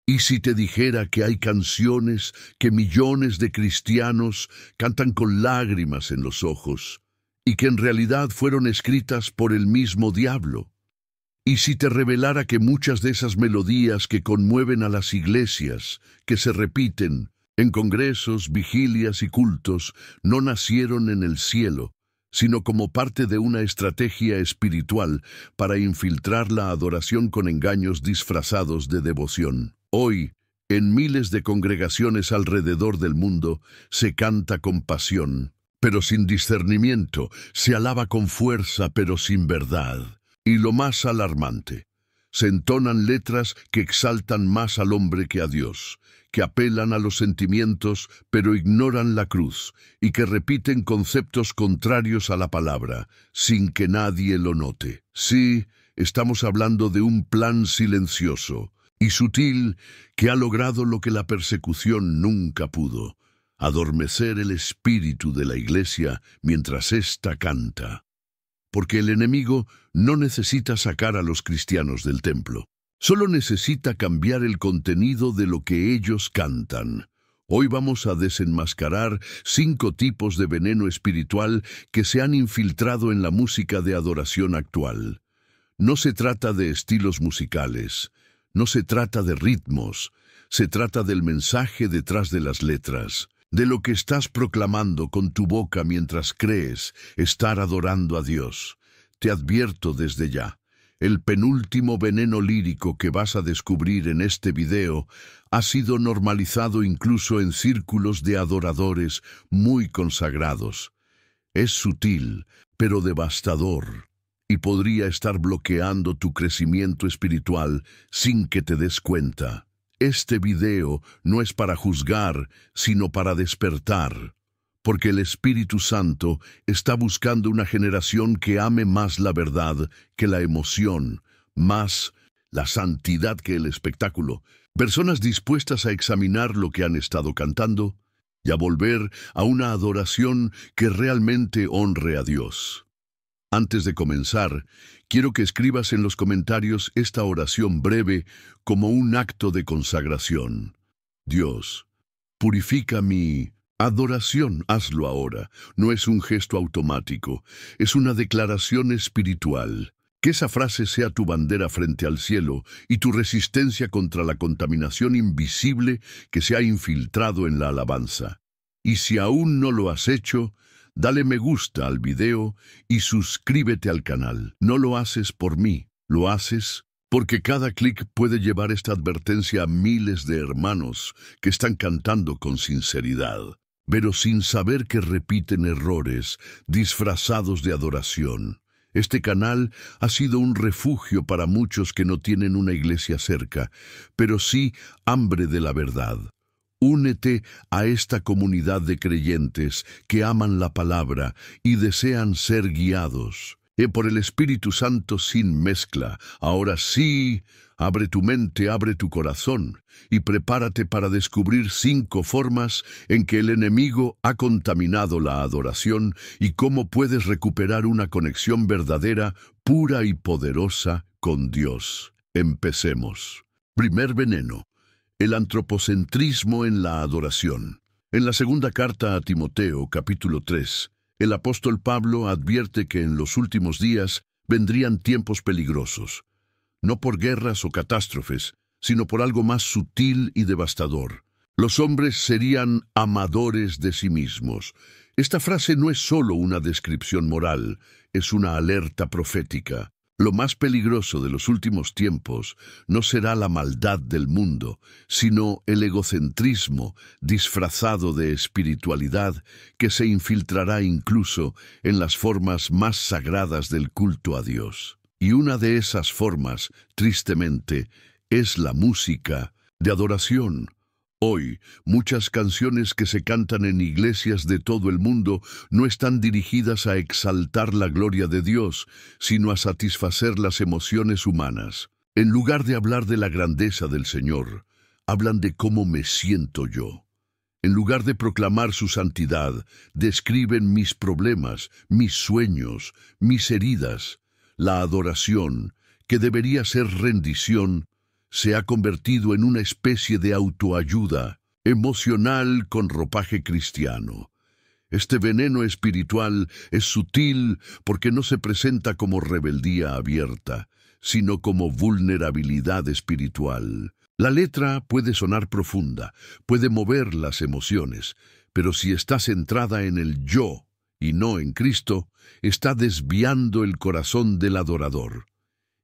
¿Y si te dijera que hay canciones que millones de cristianos cantan con lágrimas en los ojos y que en realidad fueron escritas por el mismo diablo? ¿Y si te revelara que muchas de esas melodías que conmueven a las iglesias, que se repiten en congresos, vigilias y cultos, no nacieron en el cielo, sino como parte de una estrategia espiritual para infiltrar la adoración con engaños disfrazados de devoción? Hoy, en miles de congregaciones alrededor del mundo, se canta con pasión, pero sin discernimiento, se alaba con fuerza, pero sin verdad. Y lo más alarmante, se entonan letras que exaltan más al hombre que a Dios, que apelan a los sentimientos, pero ignoran la cruz, y que repiten conceptos contrarios a la palabra, sin que nadie lo note. Sí, estamos hablando de un plan silencioso y sutil que ha logrado lo que la persecución nunca pudo: adormecer el espíritu de la iglesia mientras ésta canta. Porque el enemigo no necesita sacar a los cristianos del templo, solo necesita cambiar el contenido de lo que ellos cantan. Hoy vamos a desenmascarar 5 tipos de veneno espiritual que se han infiltrado en la música de adoración actual. No se trata de estilos musicales, no se trata de ritmos, se trata del mensaje detrás de las letras, de lo que estás proclamando con tu boca mientras crees estar adorando a Dios. Te advierto desde ya, el penúltimo veneno lírico que vas a descubrir en este video ha sido normalizado incluso en círculos de adoradores muy consagrados. Es sutil, pero devastador, y podría estar bloqueando tu crecimiento espiritual sin que te des cuenta. Este video no es para juzgar, sino para despertar, porque el Espíritu Santo está buscando una generación que ame más la verdad que la emoción, más la santidad que el espectáculo. Personas dispuestas a examinar lo que han estado cantando y a volver a una adoración que realmente honre a Dios. Antes de comenzar, quiero que escribas en los comentarios esta oración breve como un acto de consagración. Dios, purifica mi adoración. Hazlo ahora. No es un gesto automático, es una declaración espiritual. Que esa frase sea tu bandera frente al cielo y tu resistencia contra la contaminación invisible que se ha infiltrado en la alabanza. Y si aún no lo has hecho, dale me gusta al video y suscríbete al canal. No lo haces por mí, lo haces porque cada clic puede llevar esta advertencia a miles de hermanos que están cantando con sinceridad, pero sin saber que repiten errores disfrazados de adoración. Este canal ha sido un refugio para muchos que no tienen una iglesia cerca, pero sí hambre de la verdad. Únete a esta comunidad de creyentes que aman la palabra y desean ser guiados por el Espíritu Santo sin mezcla. Ahora sí, abre tu mente, abre tu corazón y prepárate para descubrir 5 formas en que el enemigo ha contaminado la adoración y cómo puedes recuperar una conexión verdadera, pura y poderosa con Dios. Empecemos. Primer veneno: el antropocentrismo en la adoración. En la segunda carta a Timoteo, capítulo 3, el apóstol Pablo advierte que en los últimos días vendrían tiempos peligrosos, no por guerras o catástrofes, sino por algo más sutil y devastador. Los hombres serían amadores de sí mismos. Esta frase no es solo una descripción moral, es una alerta profética. Lo más peligroso de los últimos tiempos no será la maldad del mundo, sino el egocentrismo disfrazado de espiritualidad que se infiltrará incluso en las formas más sagradas del culto a Dios. Y una de esas formas, tristemente, es la música de adoración. Hoy, muchas canciones que se cantan en iglesias de todo el mundo no están dirigidas a exaltar la gloria de Dios, sino a satisfacer las emociones humanas. En lugar de hablar de la grandeza del Señor, hablan de cómo me siento yo. En lugar de proclamar su santidad, describen mis problemas, mis sueños, mis heridas. La adoración, que debería ser rendición, se ha convertido en una especie de autoayuda emocional con ropaje cristiano. Este veneno espiritual es sutil porque no se presenta como rebeldía abierta, sino como vulnerabilidad espiritual. La letra puede sonar profunda, puede mover las emociones, pero si está centrada en el yo y no en Cristo, está desviando el corazón del adorador.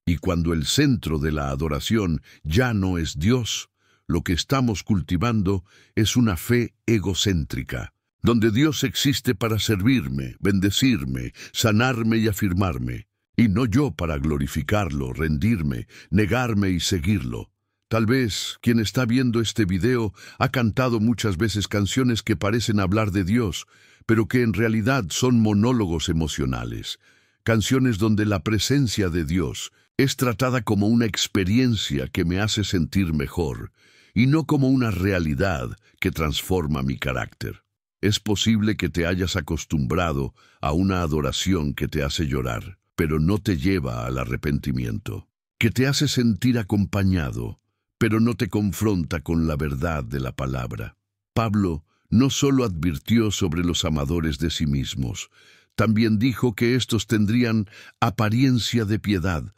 Y cuando el centro de la adoración ya no es Dios, lo que estamos cultivando es una fe egocéntrica, donde Dios existe para servirme, bendecirme, sanarme y afirmarme, y no yo para glorificarlo, rendirme, negarme y seguirlo. Tal vez quien está viendo este video ha cantado muchas veces canciones que parecen hablar de Dios, pero que en realidad son monólogos emocionales, canciones donde la presencia de Dios es tratada como una experiencia que me hace sentir mejor, y no como una realidad que transforma mi carácter. Es posible que te hayas acostumbrado a una adoración que te hace llorar, pero no te lleva al arrepentimiento, que te hace sentir acompañado, pero no te confronta con la verdad de la palabra. Pablo no solo advirtió sobre los amadores de sí mismos, también dijo que éstos tendrían apariencia de piedad,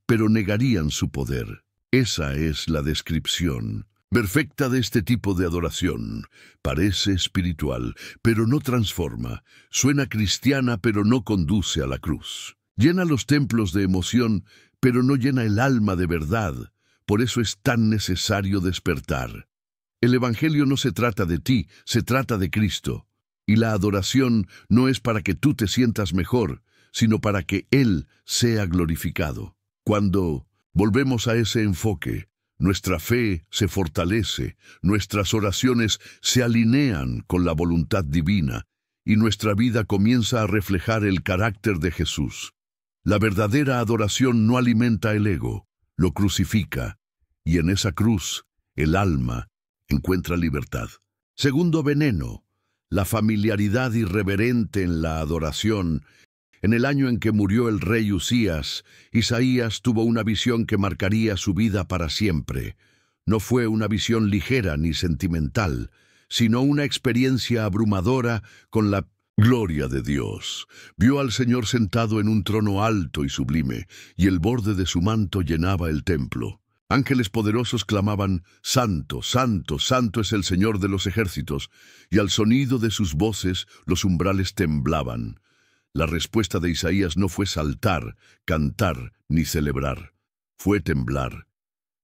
pero negarían su poder. Esa es la descripción perfecta de este tipo de adoración. Parece espiritual, pero no transforma. Suena cristiana, pero no conduce a la cruz. Llena los templos de emoción, pero no llena el alma de verdad. Por eso es tan necesario despertar. El Evangelio no se trata de ti, se trata de Cristo. Y la adoración no es para que tú te sientas mejor, sino para que Él sea glorificado. Cuando volvemos a ese enfoque, nuestra fe se fortalece, nuestras oraciones se alinean con la voluntad divina y nuestra vida comienza a reflejar el carácter de Jesús. La verdadera adoración no alimenta el ego, lo crucifica, y en esa cruz el alma encuentra libertad. Segundo veneno, la familiaridad irreverente en la adoración. En el año en que murió el rey Usías, Isaías tuvo una visión que marcaría su vida para siempre. No fue una visión ligera ni sentimental, sino una experiencia abrumadora con la gloria de Dios. Vio al Señor sentado en un trono alto y sublime, y el borde de su manto llenaba el templo. Ángeles poderosos clamaban: «Santo, santo, santo es el Señor de los ejércitos», y al sonido de sus voces los umbrales temblaban. La respuesta de Isaías no fue saltar, cantar ni celebrar. Fue temblar.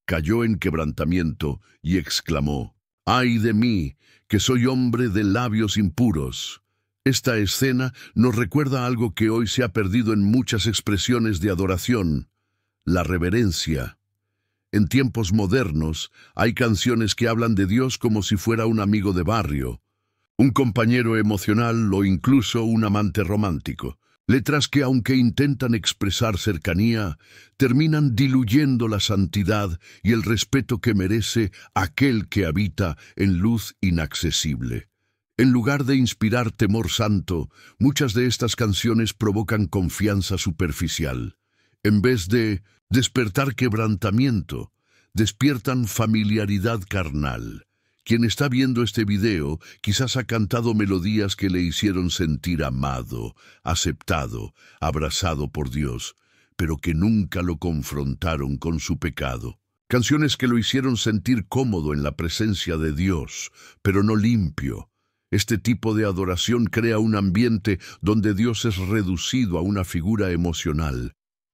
Cayó en quebrantamiento y exclamó: «¡Ay de mí, que soy hombre de labios impuros!». Esta escena nos recuerda algo que hoy se ha perdido en muchas expresiones de adoración: la reverencia. En tiempos modernos hay canciones que hablan de Dios como si fuera un amigo de barrio, un compañero emocional o incluso un amante romántico. Letras que, aunque intentan expresar cercanía, terminan diluyendo la santidad y el respeto que merece aquel que habita en luz inaccesible. En lugar de inspirar temor santo, muchas de estas canciones provocan confianza superficial. En vez de despertar quebrantamiento, despiertan familiaridad carnal. Quien está viendo este video quizás ha cantado melodías que le hicieron sentir amado, aceptado, abrazado por Dios, pero que nunca lo confrontaron con su pecado. Canciones que lo hicieron sentir cómodo en la presencia de Dios, pero no limpio. Este tipo de adoración crea un ambiente donde Dios es reducido a una figura emocional,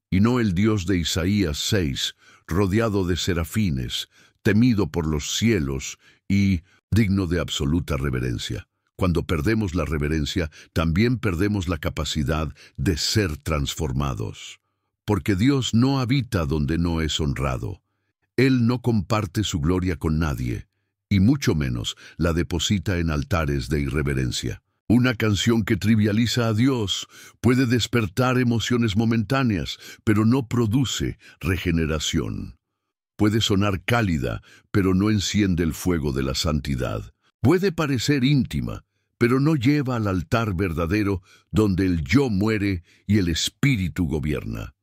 y no el Dios de Isaías 6, rodeado de serafines, temido por los cielos y digno de absoluta reverencia. Cuando perdemos la reverencia, también perdemos la capacidad de ser transformados. Porque Dios no habita donde no es honrado. Él no comparte su gloria con nadie, y mucho menos la deposita en altares de irreverencia. Una canción que trivializa a Dios puede despertar emociones momentáneas, pero no produce regeneración. Puede sonar cálida, pero no enciende el fuego de la santidad. Puede parecer íntima, pero no lleva al altar verdadero donde el yo muere y el espíritu gobierna.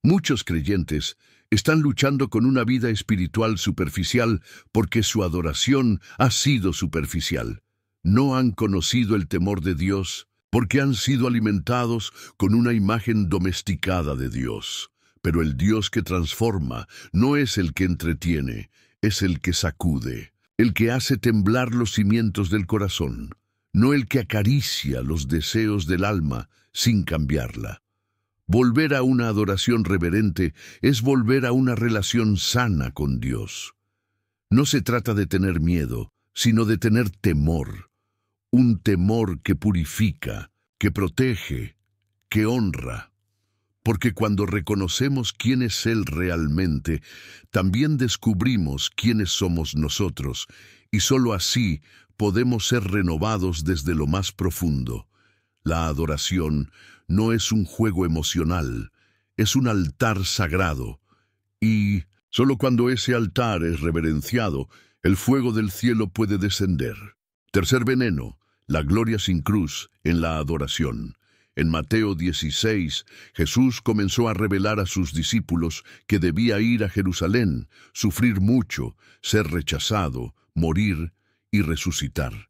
Muchos creyentes Están luchando con una vida espiritual superficial porque su adoración ha sido superficial. No han conocido el temor de Dios porque han sido alimentados con una imagen domesticada de Dios. Pero el Dios que transforma no es el que entretiene, es el que sacude, el que hace temblar los cimientos del corazón, no el que acaricia los deseos del alma sin cambiarla. Volver a una adoración reverente es volver a una relación sana con Dios. No se trata de tener miedo, sino de tener temor. Un temor que purifica, que protege, que honra. Porque cuando reconocemos quién es Él realmente, también descubrimos quiénes somos nosotros, y sólo así podemos ser renovados desde lo más profundo. La adoración no es un juego emocional, es un altar sagrado, y solo cuando ese altar es reverenciado, el fuego del cielo puede descender. Tercer veneno, la gloria sin cruz en la adoración. En Mateo 16, Jesús comenzó a revelar a sus discípulos que debía ir a Jerusalén, sufrir mucho, ser rechazado, morir y resucitar.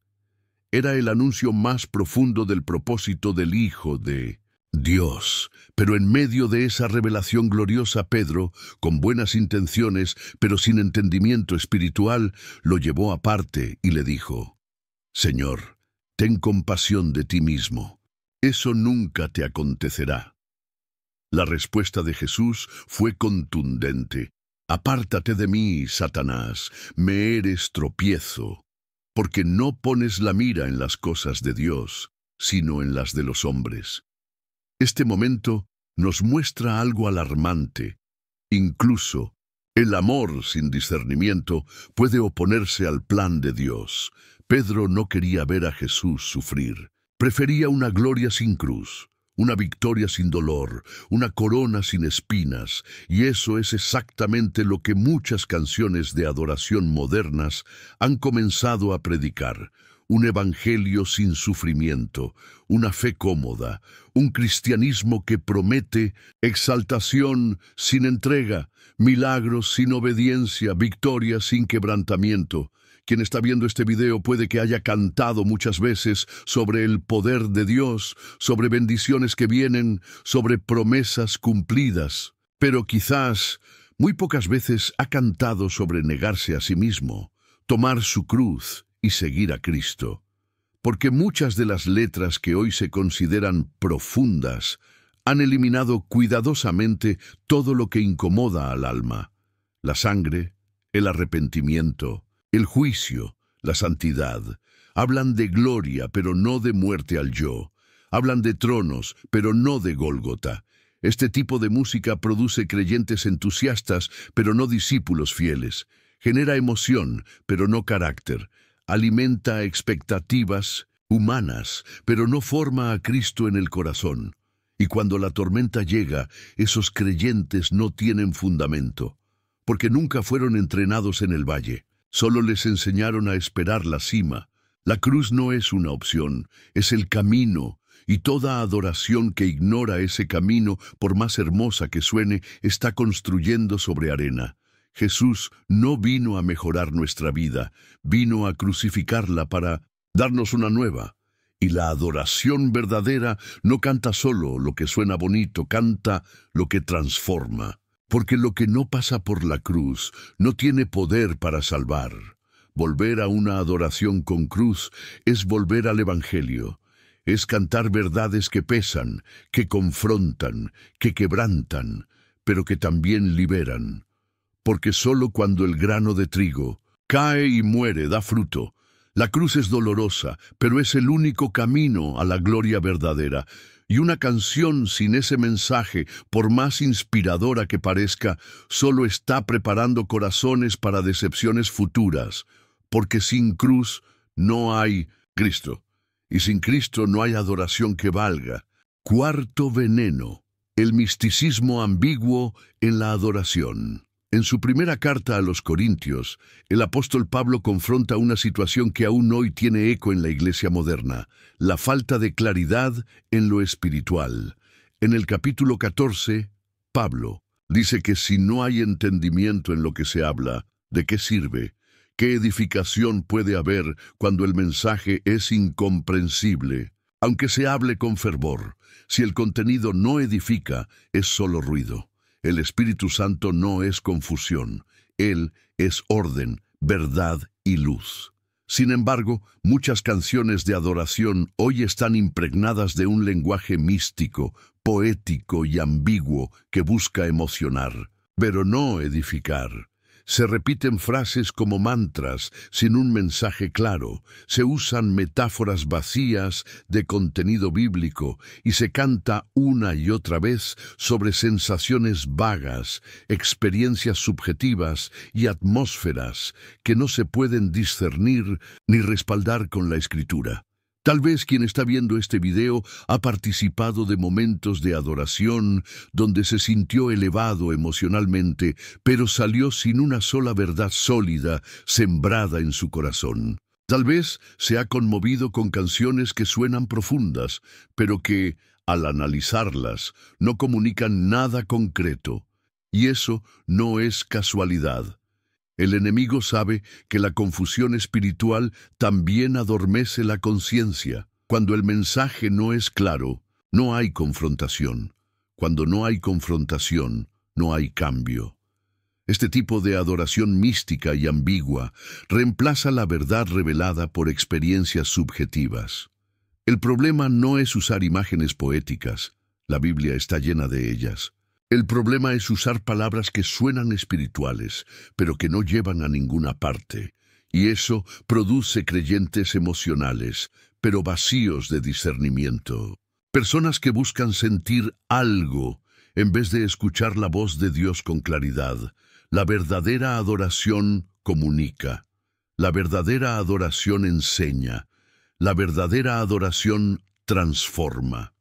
Era el anuncio más profundo del propósito del Hijo de Dios. Pero en medio de esa revelación gloriosa, Pedro, con buenas intenciones, pero sin entendimiento espiritual, lo llevó aparte y le dijo: Señor, ten compasión de ti mismo. Eso nunca te acontecerá. La respuesta de Jesús fue contundente. Apártate de mí, Satanás, me eres tropiezo, porque no pones la mira en las cosas de Dios, sino en las de los hombres. Este momento nos muestra algo alarmante. Incluso el amor sin discernimiento puede oponerse al plan de Dios. Pedro no quería ver a Jesús sufrir. Prefería una gloria sin cruz, una victoria sin dolor, una corona sin espinas, y eso es exactamente lo que muchas canciones de adoración modernas han comenzado a predicar. Un evangelio sin sufrimiento, una fe cómoda, un cristianismo que promete exaltación sin entrega, milagros sin obediencia, victoria sin quebrantamiento. Quien está viendo este video puede que haya cantado muchas veces sobre el poder de Dios, sobre bendiciones que vienen, sobre promesas cumplidas, pero quizás muy pocas veces ha cantado sobre negarse a sí mismo, tomar su cruz y seguir a Cristo. Porque muchas de las letras que hoy se consideran profundas han eliminado cuidadosamente todo lo que incomoda al alma: la sangre, el arrepentimiento, el juicio, la santidad. Hablan de gloria, pero no de muerte al yo. Hablan de tronos, pero no de Gólgota. Este tipo de música produce creyentes entusiastas, pero no discípulos fieles. Genera emoción, pero no carácter. Alimenta expectativas humanas, pero no forma a Cristo en el corazón. Y cuando la tormenta llega, esos creyentes no tienen fundamento, porque nunca fueron entrenados en el valle. Solo les enseñaron a esperar la cima. La cruz no es una opción, es el camino, y toda adoración que ignora ese camino, por más hermosa que suene, está construyendo sobre arena. Jesús no vino a mejorar nuestra vida, vino a crucificarla para darnos una nueva. Y la adoración verdadera no canta solo lo que suena bonito, canta lo que transforma. Porque lo que no pasa por la cruz no tiene poder para salvar. Volver a una adoración con cruz es volver al Evangelio. Es cantar verdades que pesan, que confrontan, que quebrantan, pero que también liberan. Porque solo cuando el grano de trigo cae y muere da fruto. La cruz es dolorosa, pero es el único camino a la gloria verdadera. Y una canción sin ese mensaje, por más inspiradora que parezca, solo está preparando corazones para decepciones futuras, porque sin cruz no hay Cristo, y sin Cristo no hay adoración que valga. Cuarto veneno: el misticismo ambiguo en la adoración. En su primera carta a los Corintios, el apóstol Pablo confronta una situación que aún hoy tiene eco en la iglesia moderna: la falta de claridad en lo espiritual. En el capítulo 14, Pablo Dice que si no hay entendimiento en lo que se habla, ¿de qué sirve? ¿Qué edificación puede haber cuando el mensaje es incomprensible? Aunque se hable con fervor, si el contenido no edifica, es solo ruido. El Espíritu Santo no es confusión. Él es orden, verdad y luz. Sin embargo, muchas canciones de adoración hoy están impregnadas de un lenguaje místico, poético y ambiguo que busca emocionar, pero no edificar. Se repiten frases como mantras sin un mensaje claro, se usan metáforas vacías de contenido bíblico y se canta una y otra vez sobre sensaciones vagas, experiencias subjetivas y atmósferas que no se pueden discernir ni respaldar con la Escritura. Tal vez quien está viendo este video ha participado de momentos de adoración donde se sintió elevado emocionalmente, pero salió sin una sola verdad sólida sembrada en su corazón. Tal vez se ha conmovido con canciones que suenan profundas, pero que, al analizarlas, no comunican nada concreto. Y eso no es casualidad. El enemigo sabe que la confusión espiritual también adormece la conciencia. Cuando el mensaje no es claro, no hay confrontación. Cuando no hay confrontación, no hay cambio. Este tipo de adoración mística y ambigua reemplaza la verdad revelada por experiencias subjetivas. El problema no es usar imágenes poéticas. La Biblia está llena de ellas. El problema es usar palabras que suenan espirituales, pero que no llevan a ninguna parte. Y eso produce creyentes emocionales, pero vacíos de discernimiento. Personas que buscan sentir algo en vez de escuchar la voz de Dios con claridad. La verdadera adoración comunica. La verdadera adoración enseña. La verdadera adoración transforma.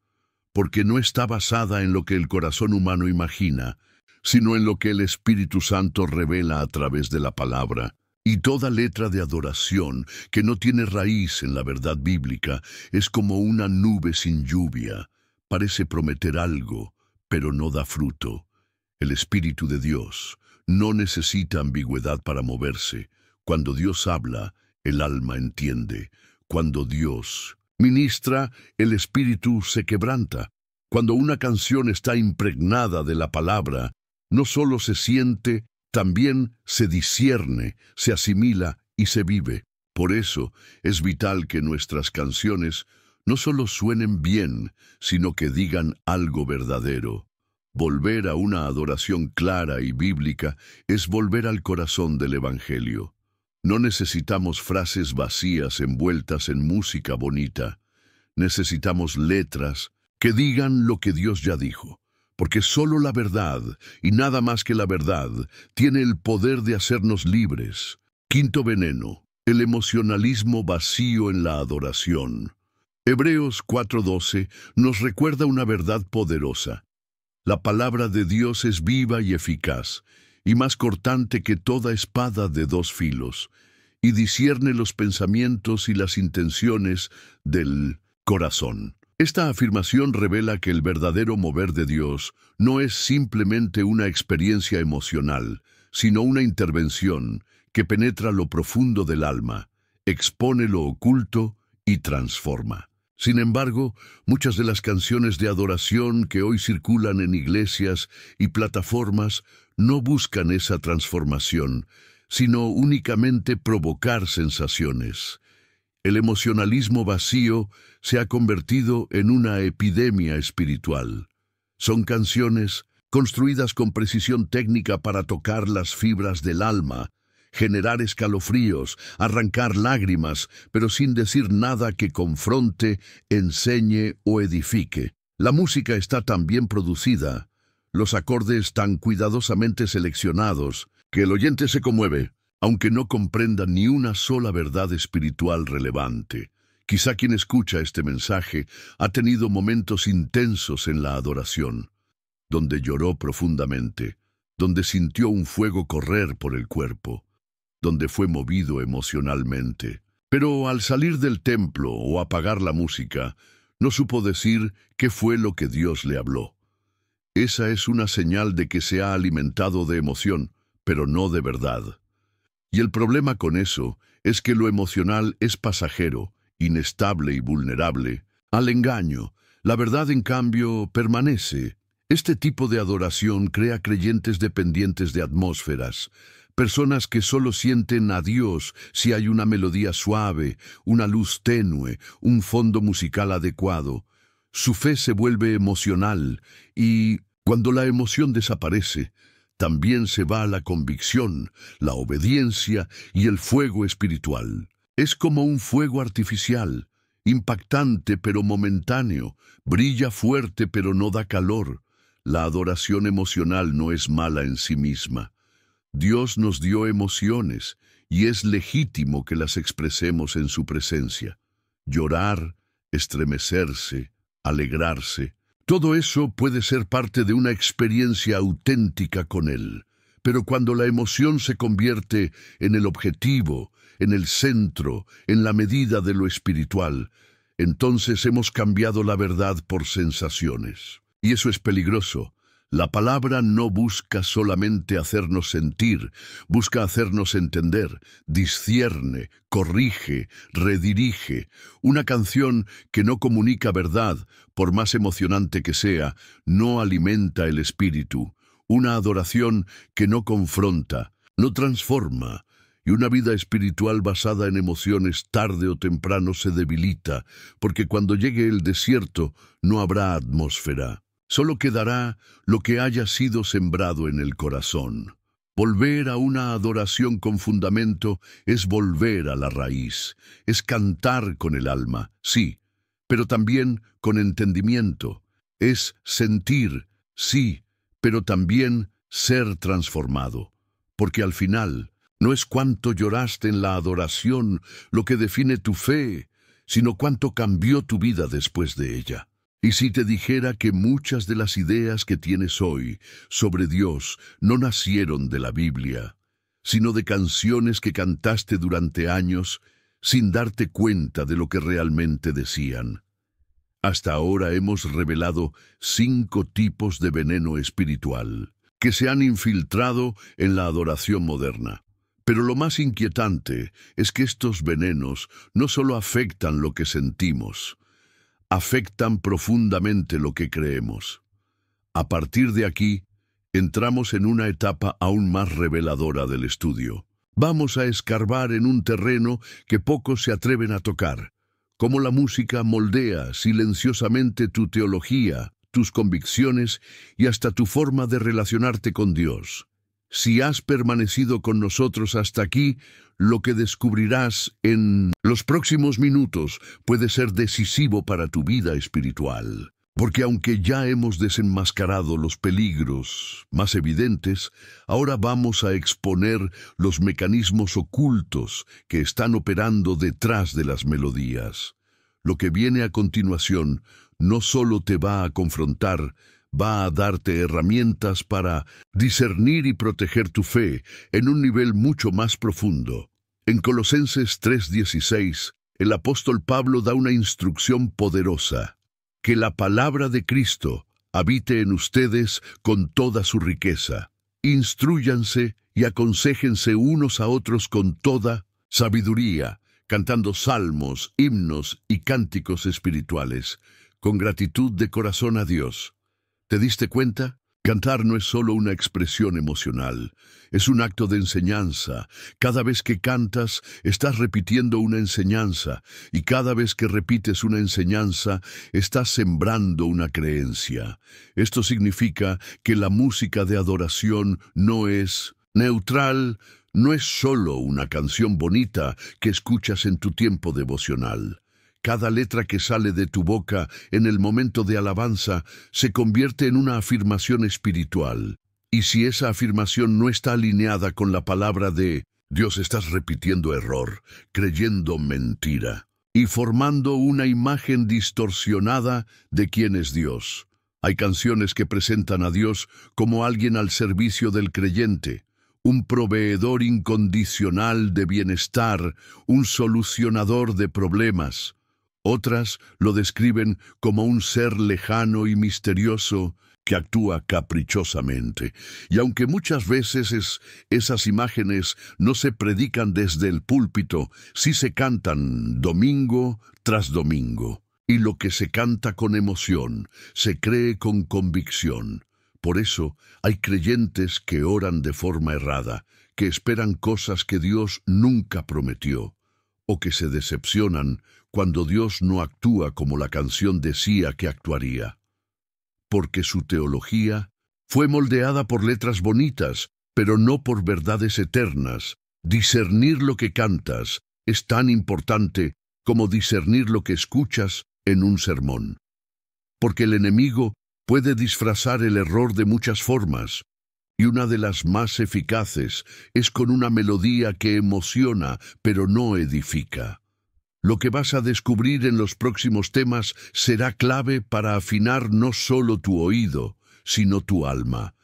Porque no está basada en lo que el corazón humano imagina, sino en lo que el Espíritu Santo revela a través de la palabra. Y toda letra de adoración que no tiene raíz en la verdad bíblica es como una nube sin lluvia. Parece prometer algo, pero no da fruto. El Espíritu de Dios no necesita ambigüedad para moverse. Cuando Dios habla, el alma entiende. Cuando Dios ministra, el espíritu se quebranta. Cuando una canción está impregnada de la palabra, no solo se siente, también se discierne, se asimila y se vive. Por eso es vital que nuestras canciones no solo suenen bien, sino que digan algo verdadero. Volver a una adoración clara y bíblica es volver al corazón del Evangelio. No necesitamos frases vacías envueltas en música bonita. Necesitamos letras que digan lo que Dios ya dijo, porque solo la verdad, y nada más que la verdad, tiene el poder de hacernos libres. Quinto veneno, el emocionalismo vacío en la adoración. Hebreos 4:12 nos recuerda una verdad poderosa. La palabra de Dios es viva y eficaz, y más cortante que toda espada de dos filos, y discierne los pensamientos y las intenciones del corazón. Esta afirmación revela que el verdadero mover de Dios no es simplemente una experiencia emocional, sino una intervención que penetra lo profundo del alma, expone lo oculto y transforma. Sin embargo, muchas de las canciones de adoración que hoy circulan en iglesias y plataformas no buscan esa transformación, sino únicamente provocar sensaciones. El emocionalismo vacío se ha convertido en una epidemia espiritual. Son canciones construidas con precisión técnica para tocar las fibras del alma, generar escalofríos, arrancar lágrimas, pero sin decir nada que confronte, enseñe o edifique. La música está tan bien producida, los acordes tan cuidadosamente seleccionados, que el oyente se conmueve, aunque no comprenda ni una sola verdad espiritual relevante. Quizá quien escucha este mensaje ha tenido momentos intensos en la adoración, donde lloró profundamente, donde sintió un fuego correr por el cuerpo, donde fue movido emocionalmente. Pero al salir del templo o apagar la música, no supo decir qué fue lo que Dios le habló. esa es una señal de que se ha alimentado de emoción, pero no de verdad. Y el problema con eso es que lo emocional es pasajero, inestable y vulnerable al engaño. La verdad, en cambio, permanece. Este tipo de adoración crea creyentes dependientes de atmósferas, personas que solo sienten a Dios si hay una melodía suave, una luz tenue, un fondo musical adecuado. Su fe se vuelve emocional y, cuando la emoción desaparece, también se va la convicción, la obediencia y el fuego espiritual. Es como un fuego artificial, impactante pero momentáneo, brilla fuerte pero no da calor. La adoración emocional no es mala en sí misma. Dios nos dio emociones y es legítimo que las expresemos en su presencia. Llorar, estremecerse, alegrarse. Todo eso puede ser parte de una experiencia auténtica con Él. Pero cuando la emoción se convierte en el objetivo, en el centro, en la medida de lo espiritual, entonces hemos cambiado la verdad por sensaciones. Y eso es peligroso. La palabra no busca solamente hacernos sentir, busca hacernos entender, discierne, corrige, redirige. Una canción que no comunica verdad, por más emocionante que sea, no alimenta el espíritu. Una adoración que no confronta, no transforma. Y una vida espiritual basada en emociones tarde o temprano se debilita, porque cuando llegue el desierto no habrá atmósfera. Solo quedará lo que haya sido sembrado en el corazón. Volver a una adoración con fundamento es volver a la raíz, es cantar con el alma, sí, pero también con entendimiento, es sentir, sí, pero también ser transformado, porque al final no es cuánto lloraste en la adoración lo que define tu fe, sino cuánto cambió tu vida después de ella. Y si te dijera que muchas de las ideas que tienes hoy sobre Dios no nacieron de la Biblia, sino de canciones que cantaste durante años sin darte cuenta de lo que realmente decían. Hasta ahora hemos revelado 5 tipos de veneno espiritual que se han infiltrado en la adoración moderna. Pero lo más inquietante es que estos venenos no solo afectan lo que sentimos, afectan profundamente lo que creemos. A partir de aquí, entramos en una etapa aún más reveladora del estudio. Vamos a escarbar en un terreno que pocos se atreven a tocar, cómo la música moldea silenciosamente tu teología, tus convicciones y hasta tu forma de relacionarte con Dios. Si has permanecido con nosotros hasta aquí, lo que descubrirás en los próximos minutos puede ser decisivo para tu vida espiritual. Porque aunque ya hemos desenmascarado los peligros más evidentes, ahora vamos a exponer los mecanismos ocultos que están operando detrás de las melodías. Lo que viene a continuación no solo te va a confrontar, va a darte herramientas para discernir y proteger tu fe en un nivel mucho más profundo. En Colosenses 3:16, el apóstol Pablo da una instrucción poderosa: que la palabra de Cristo habite en ustedes con toda su riqueza. Instrúyanse y aconséjense unos a otros con toda sabiduría, cantando salmos, himnos y cánticos espirituales, con gratitud de corazón a Dios. ¿Te diste cuenta? Cantar no es solo una expresión emocional, es un acto de enseñanza. Cada vez que cantas, estás repitiendo una enseñanza, y cada vez que repites una enseñanza, estás sembrando una creencia. Esto significa que la música de adoración no es neutral, no es solo una canción bonita que escuchas en tu tiempo devocional. Cada letra que sale de tu boca en el momento de alabanza se convierte en una afirmación espiritual. Y si esa afirmación no está alineada con la palabra de Dios, estás repitiendo error, creyendo mentira y formando una imagen distorsionada de quién es Dios. Hay canciones que presentan a Dios como alguien al servicio del creyente, un proveedor incondicional de bienestar, un solucionador de problemas. Otras lo describen como un ser lejano y misterioso que actúa caprichosamente. Y aunque muchas veces esas imágenes no se predican desde el púlpito, sí se cantan domingo tras domingo. Y lo que se canta con emoción, se cree con convicción. Por eso hay creyentes que oran de forma errada, que esperan cosas que Dios nunca prometió, o que se decepcionan cuando Dios no actúa como la canción decía que actuaría. Porque su teología fue moldeada por letras bonitas, pero no por verdades eternas. Discernir lo que cantas es tan importante como discernir lo que escuchas en un sermón. Porque el enemigo puede disfrazar el error de muchas formas, y una de las más eficaces es con una melodía que emociona, pero no edifica. Lo que vas a descubrir en los próximos temas será clave para afinar no solo tu oído, sino tu alma.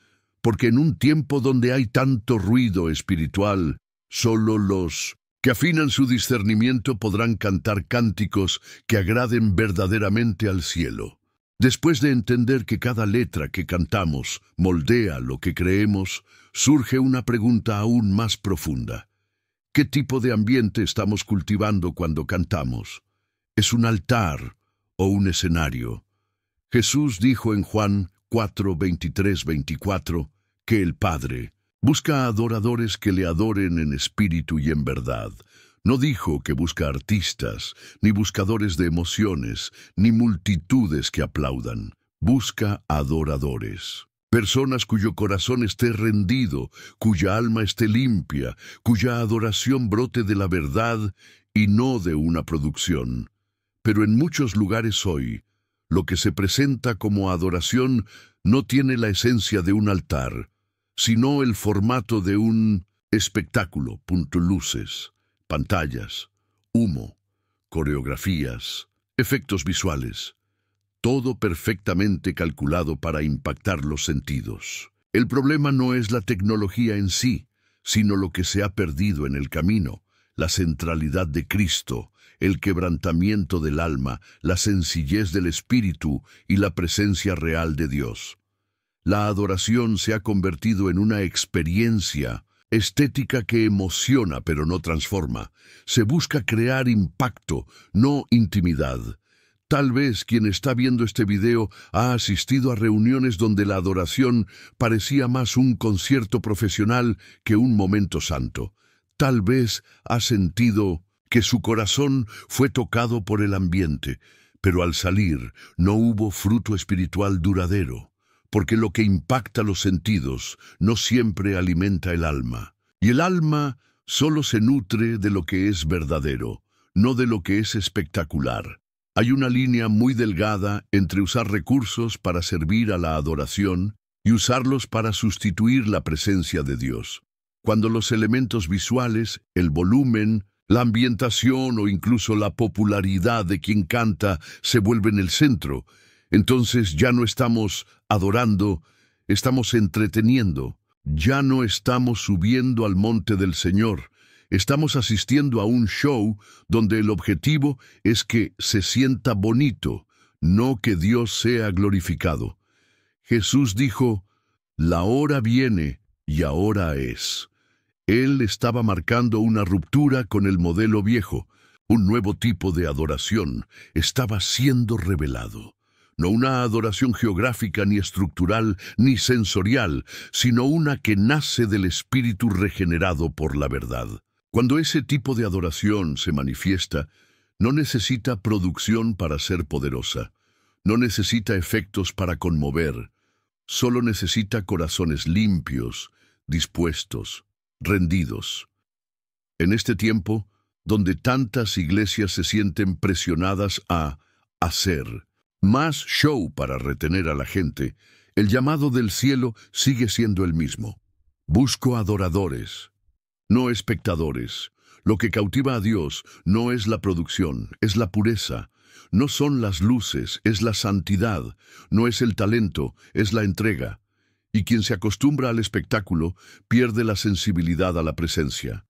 Porque en un tiempo donde hay tanto ruido espiritual, solo los que afinan su discernimiento podrán cantar cánticos que agraden verdaderamente al cielo. Después de entender que cada letra que cantamos moldea lo que creemos, surge una pregunta aún más profunda. ¿Qué tipo de ambiente estamos cultivando cuando cantamos? ¿Es un altar o un escenario? Jesús dijo en Juan 4, 23, 24, que el Padre busca adoradores que le adoren en espíritu y en verdad. No dijo que busca artistas, ni buscadores de emociones, ni multitudes que aplaudan. Busca adoradores. Personas cuyo corazón esté rendido, cuya alma esté limpia, cuya adoración brote de la verdad y no de una producción. Pero en muchos lugares hoy, lo que se presenta como adoración no tiene la esencia de un altar, sino el formato de un espectáculo, luces, pantallas, humo, coreografías, efectos visuales. Todo perfectamente calculado para impactar los sentidos. El problema no es la tecnología en sí, sino lo que se ha perdido en el camino, la centralidad de Cristo, el quebrantamiento del alma, la sencillez del espíritu y la presencia real de Dios. La adoración se ha convertido en una experiencia estética que emociona pero no transforma. Se busca crear impacto, no intimidad. Tal vez quien está viendo este video ha asistido a reuniones donde la adoración parecía más un concierto profesional que un momento santo. Tal vez ha sentido que su corazón fue tocado por el ambiente, pero al salir no hubo fruto espiritual duradero, porque lo que impacta los sentidos no siempre alimenta el alma. Y el alma solo se nutre de lo que es verdadero, no de lo que es espectacular. Hay una línea muy delgada entre usar recursos para servir a la adoración y usarlos para sustituir la presencia de Dios. Cuando los elementos visuales, el volumen, la ambientación o incluso la popularidad de quien canta se vuelven el centro, entonces ya no estamos adorando, estamos entreteniendo. Ya no estamos subiendo al monte del Señor. Estamos asistiendo a un show donde el objetivo es que se sienta bonito, no que Dios sea glorificado. Jesús dijo, la hora viene y ahora es. Él estaba marcando una ruptura con el modelo viejo. Un nuevo tipo de adoración estaba siendo revelado. No una adoración geográfica, ni estructural, ni sensorial, sino una que nace del espíritu regenerado por la verdad. Cuando ese tipo de adoración se manifiesta, no necesita producción para ser poderosa, no necesita efectos para conmover, solo necesita corazones limpios, dispuestos, rendidos. En este tiempo, donde tantas iglesias se sienten presionadas a hacer más show para retener a la gente, el llamado del cielo sigue siendo el mismo. Busco adoradores, no espectadores. Lo que cautiva a Dios no es la producción, es la pureza. No son las luces, es la santidad. No es el talento, es la entrega. Y quien se acostumbra al espectáculo pierde la sensibilidad a la presencia.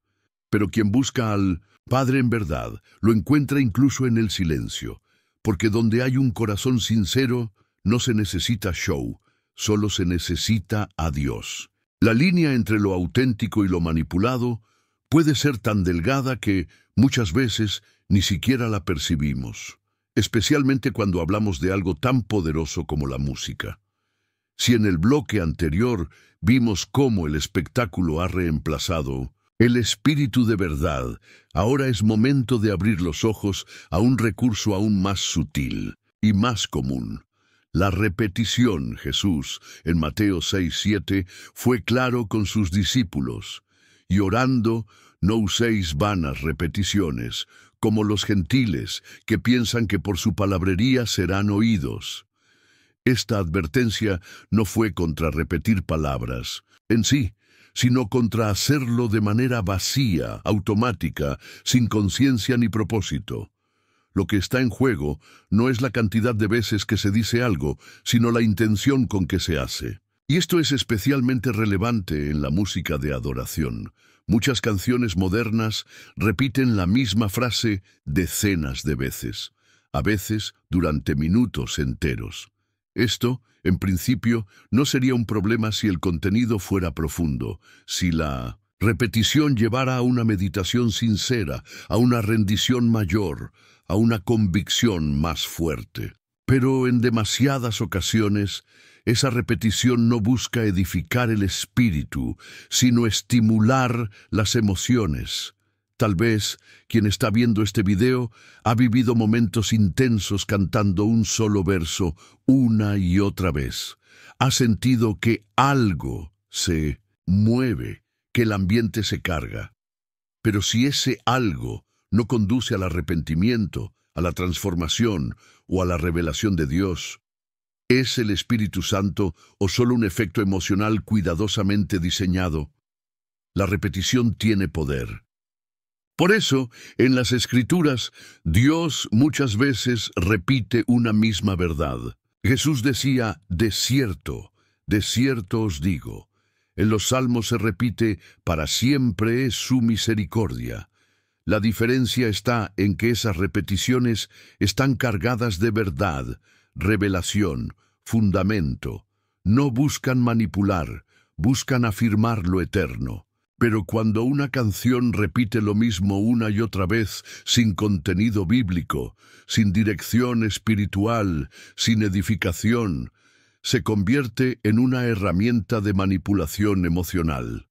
Pero quien busca al Padre en verdad, lo encuentra incluso en el silencio. Porque donde hay un corazón sincero, no se necesita show, solo se necesita a Dios. La línea entre lo auténtico y lo manipulado puede ser tan delgada que muchas veces ni siquiera la percibimos, especialmente cuando hablamos de algo tan poderoso como la música. Si en el bloque anterior vimos cómo el espectáculo ha reemplazado el espíritu de verdad, ahora es momento de abrir los ojos a un recurso aún más sutil y más común. La repetición. Jesús, en Mateo 6:7, fue claro con sus discípulos. Y orando, no uséis vanas repeticiones, como los gentiles, que piensan que por su palabrería serán oídos. Esta advertencia no fue contra repetir palabras en sí, sino contra hacerlo de manera vacía, automática, sin conciencia ni propósito. Lo que está en juego no es la cantidad de veces que se dice algo, sino la intención con que se hace. Y esto es especialmente relevante en la música de adoración. Muchas canciones modernas repiten la misma frase decenas de veces, a veces durante minutos enteros. Esto, en principio, no sería un problema si el contenido fuera profundo, si la repetición llevara a una meditación sincera, a una rendición mayor, a una convicción más fuerte. Pero en demasiadas ocasiones, esa repetición no busca edificar el espíritu, sino estimular las emociones. Tal vez quien está viendo este video ha vivido momentos intensos cantando un solo verso una y otra vez. Ha sentido que algo se mueve, que el ambiente se carga. Pero si ese algo no conduce al arrepentimiento, a la transformación o a la revelación de Dios, ¿es el Espíritu Santo o solo un efecto emocional cuidadosamente diseñado? La repetición tiene poder. Por eso, en las Escrituras, Dios muchas veces repite una misma verdad. Jesús decía, de cierto os digo. En los Salmos se repite, para siempre es su misericordia. La diferencia está en que esas repeticiones están cargadas de verdad, revelación, fundamento. No buscan manipular, buscan afirmar lo eterno. Pero cuando una canción repite lo mismo una y otra vez, sin contenido bíblico, sin dirección espiritual, sin edificación, se convierte en una herramienta de manipulación emocional.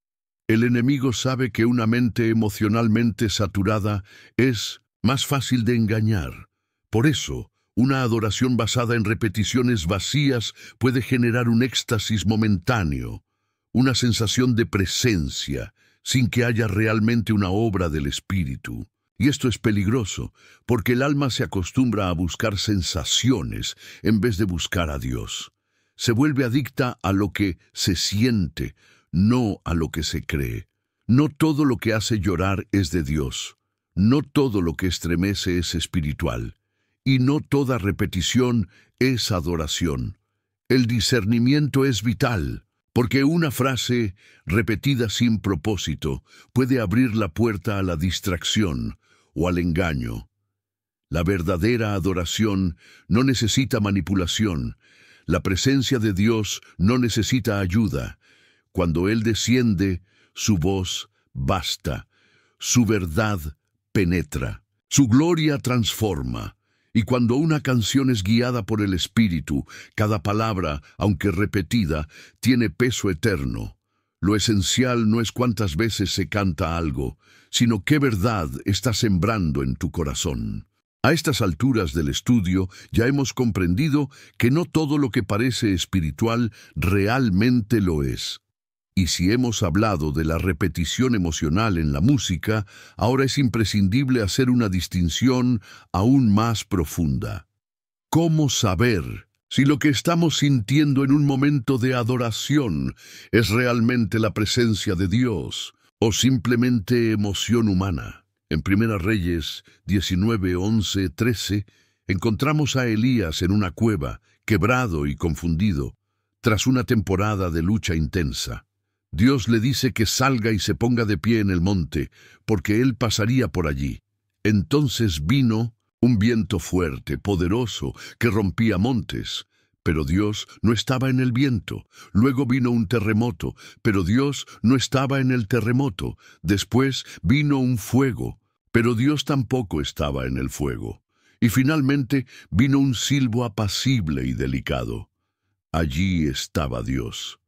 El enemigo sabe que una mente emocionalmente saturada es más fácil de engañar. Por eso, una adoración basada en repeticiones vacías puede generar un éxtasis momentáneo, una sensación de presencia, sin que haya realmente una obra del Espíritu. Y esto es peligroso, porque el alma se acostumbra a buscar sensaciones en vez de buscar a Dios. Se vuelve adicta a lo que se siente, no a lo que se cree. No todo lo que hace llorar es de Dios. No todo lo que estremece es espiritual. Y no toda repetición es adoración. El discernimiento es vital, porque una frase repetida sin propósito puede abrir la puerta a la distracción o al engaño. La verdadera adoración no necesita manipulación. La presencia de Dios no necesita ayuda. Cuando Él desciende, su voz basta, su verdad penetra, su gloria transforma. Y cuando una canción es guiada por el Espíritu, cada palabra, aunque repetida, tiene peso eterno. Lo esencial no es cuántas veces se canta algo, sino qué verdad está sembrando en tu corazón. A estas alturas del estudio ya hemos comprendido que no todo lo que parece espiritual realmente lo es. Y si hemos hablado de la repetición emocional en la música, ahora es imprescindible hacer una distinción aún más profunda. ¿Cómo saber si lo que estamos sintiendo en un momento de adoración es realmente la presencia de Dios o simplemente emoción humana? En Primera Reyes 19, 11, 13, encontramos a Elías en una cueva, quebrado y confundido, tras una temporada de lucha intensa. Dios le dice que salga y se ponga de pie en el monte, porque él pasaría por allí. Entonces vino un viento fuerte, poderoso, que rompía montes, pero Dios no estaba en el viento. Luego vino un terremoto, pero Dios no estaba en el terremoto. Después vino un fuego, pero Dios tampoco estaba en el fuego. Y finalmente vino un silbo apacible y delicado. Allí estaba Dios.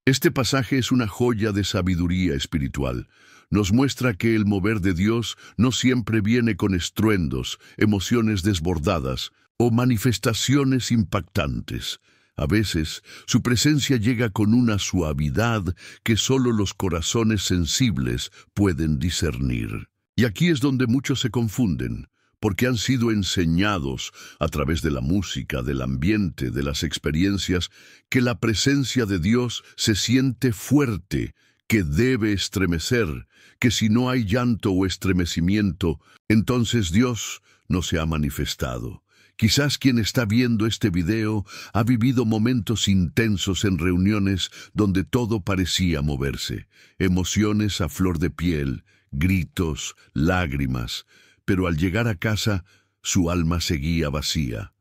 Este pasaje es una joya de sabiduría espiritual. Nos muestra que el mover de Dios no siempre viene con estruendos, emociones desbordadas o manifestaciones impactantes. A veces, su presencia llega con una suavidad que solo los corazones sensibles pueden discernir. Y aquí es donde muchos se confunden, porque han sido enseñados a través de la música, del ambiente, de las experiencias, que la presencia de Dios se siente fuerte, que debe estremecer, que si no hay llanto o estremecimiento, entonces Dios no se ha manifestado. Quizás quien está viendo este video ha vivido momentos intensos en reuniones donde todo parecía moverse, emociones a flor de piel, gritos, lágrimas, pero al llegar a casa su alma seguía vacía,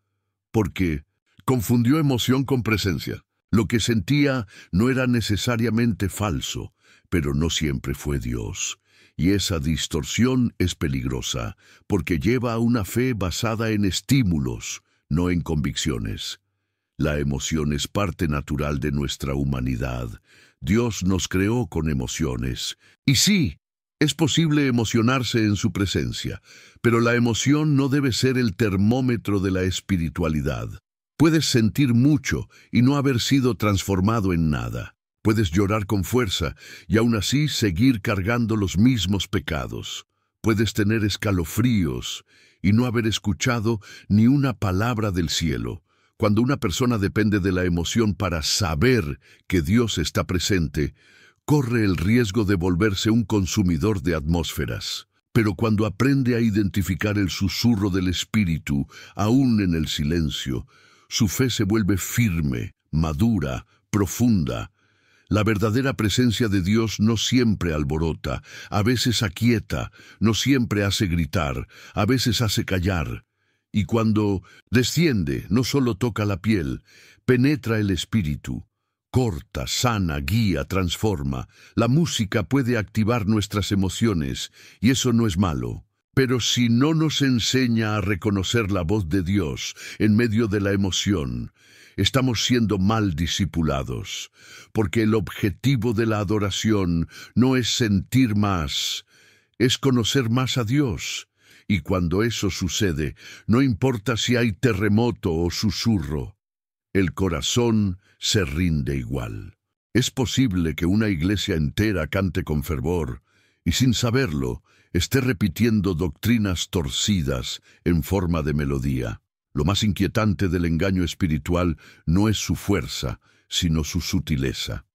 porque confundió emoción con presencia. Lo que sentía no era necesariamente falso, pero no siempre fue Dios. Y esa distorsión es peligrosa, porque lleva a una fe basada en estímulos, no en convicciones. La emoción es parte natural de nuestra humanidad. Dios nos creó con emociones. Y sí, es posible emocionarse en su presencia, pero la emoción no debe ser el termómetro de la espiritualidad. Puedes sentir mucho y no haber sido transformado en nada. Puedes llorar con fuerza y aún así seguir cargando los mismos pecados. Puedes tener escalofríos y no haber escuchado ni una palabra del cielo. Cuando una persona depende de la emoción para saber que Dios está presente, corre el riesgo de volverse un consumidor de atmósferas. Pero cuando aprende a identificar el susurro del Espíritu, aún en el silencio, su fe se vuelve firme, madura, profunda. La verdadera presencia de Dios no siempre alborota, a veces aquieta, no siempre hace gritar, a veces hace callar. Y cuando desciende, no solo toca la piel, penetra el espíritu. Corta, sana, guía, transforma. La música puede activar nuestras emociones, y eso no es malo. Pero si no nos enseña a reconocer la voz de Dios en medio de la emoción, estamos siendo mal discipulados, porque el objetivo de la adoración no es sentir más, es conocer más a Dios. Y cuando eso sucede, no importa si hay terremoto o susurro, el corazón se rinde igual. Es posible que una iglesia entera cante con fervor y sin saberlo esté repitiendo doctrinas torcidas en forma de melodía. Lo más inquietante del engaño espiritual no es su fuerza, sino su sutileza.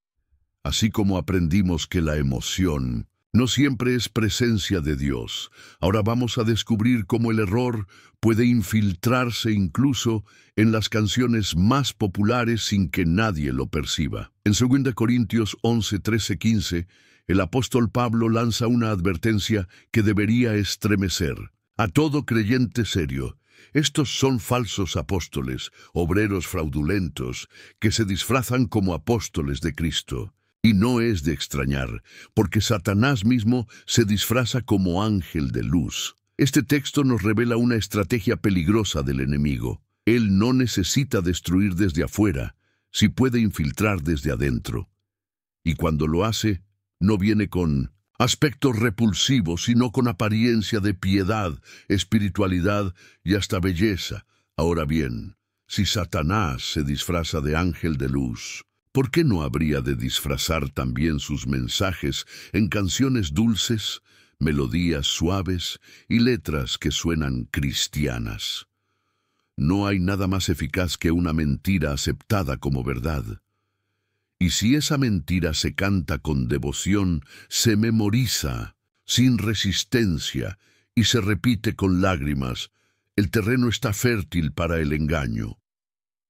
Así como aprendimos que la emoción no siempre es presencia de Dios, ahora vamos a descubrir cómo el error puede infiltrarse incluso en las canciones más populares sin que nadie lo perciba. En 2 Corintios 11, 13, 15, el apóstol Pablo lanza una advertencia que debería estremecer. A todo creyente serio, estos son falsos apóstoles, obreros fraudulentos, que se disfrazan como apóstoles de Cristo. Y no es de extrañar, porque Satanás mismo se disfraza como ángel de luz. Este texto nos revela una estrategia peligrosa del enemigo. Él no necesita destruir desde afuera, si puede infiltrar desde adentro. Y cuando lo hace, no viene con aspectos repulsivos, sino con apariencia de piedad, espiritualidad y hasta belleza. Ahora bien, si Satanás se disfraza de ángel de luz, ¿por qué no habría de disfrazar también sus mensajes en canciones dulces, melodías suaves y letras que suenan cristianas? No hay nada más eficaz que una mentira aceptada como verdad. Y si esa mentira se canta con devoción, se memoriza, sin resistencia, y se repite con lágrimas, el terreno está fértil para el engaño.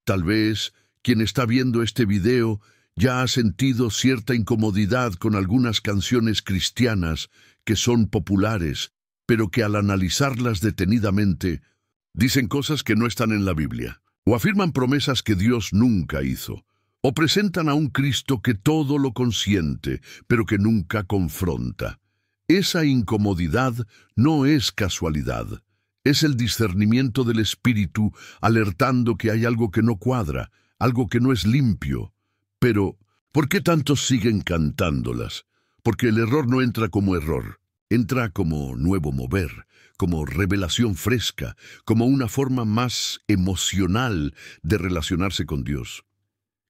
Tal vez quien está viendo este video ya ha sentido cierta incomodidad con algunas canciones cristianas que son populares, pero que al analizarlas detenidamente, dicen cosas que no están en la Biblia. o afirman promesas que Dios nunca hizo, o presentan a un Cristo que todo lo consiente, pero que nunca confronta. Esa incomodidad no es casualidad, es el discernimiento del Espíritu alertando que hay algo que no cuadra, algo que no es limpio. Pero, ¿por qué tantos siguen cantándolas? Porque el error no entra como error, entra como nuevo mover, como revelación fresca, como una forma más emocional de relacionarse con Dios.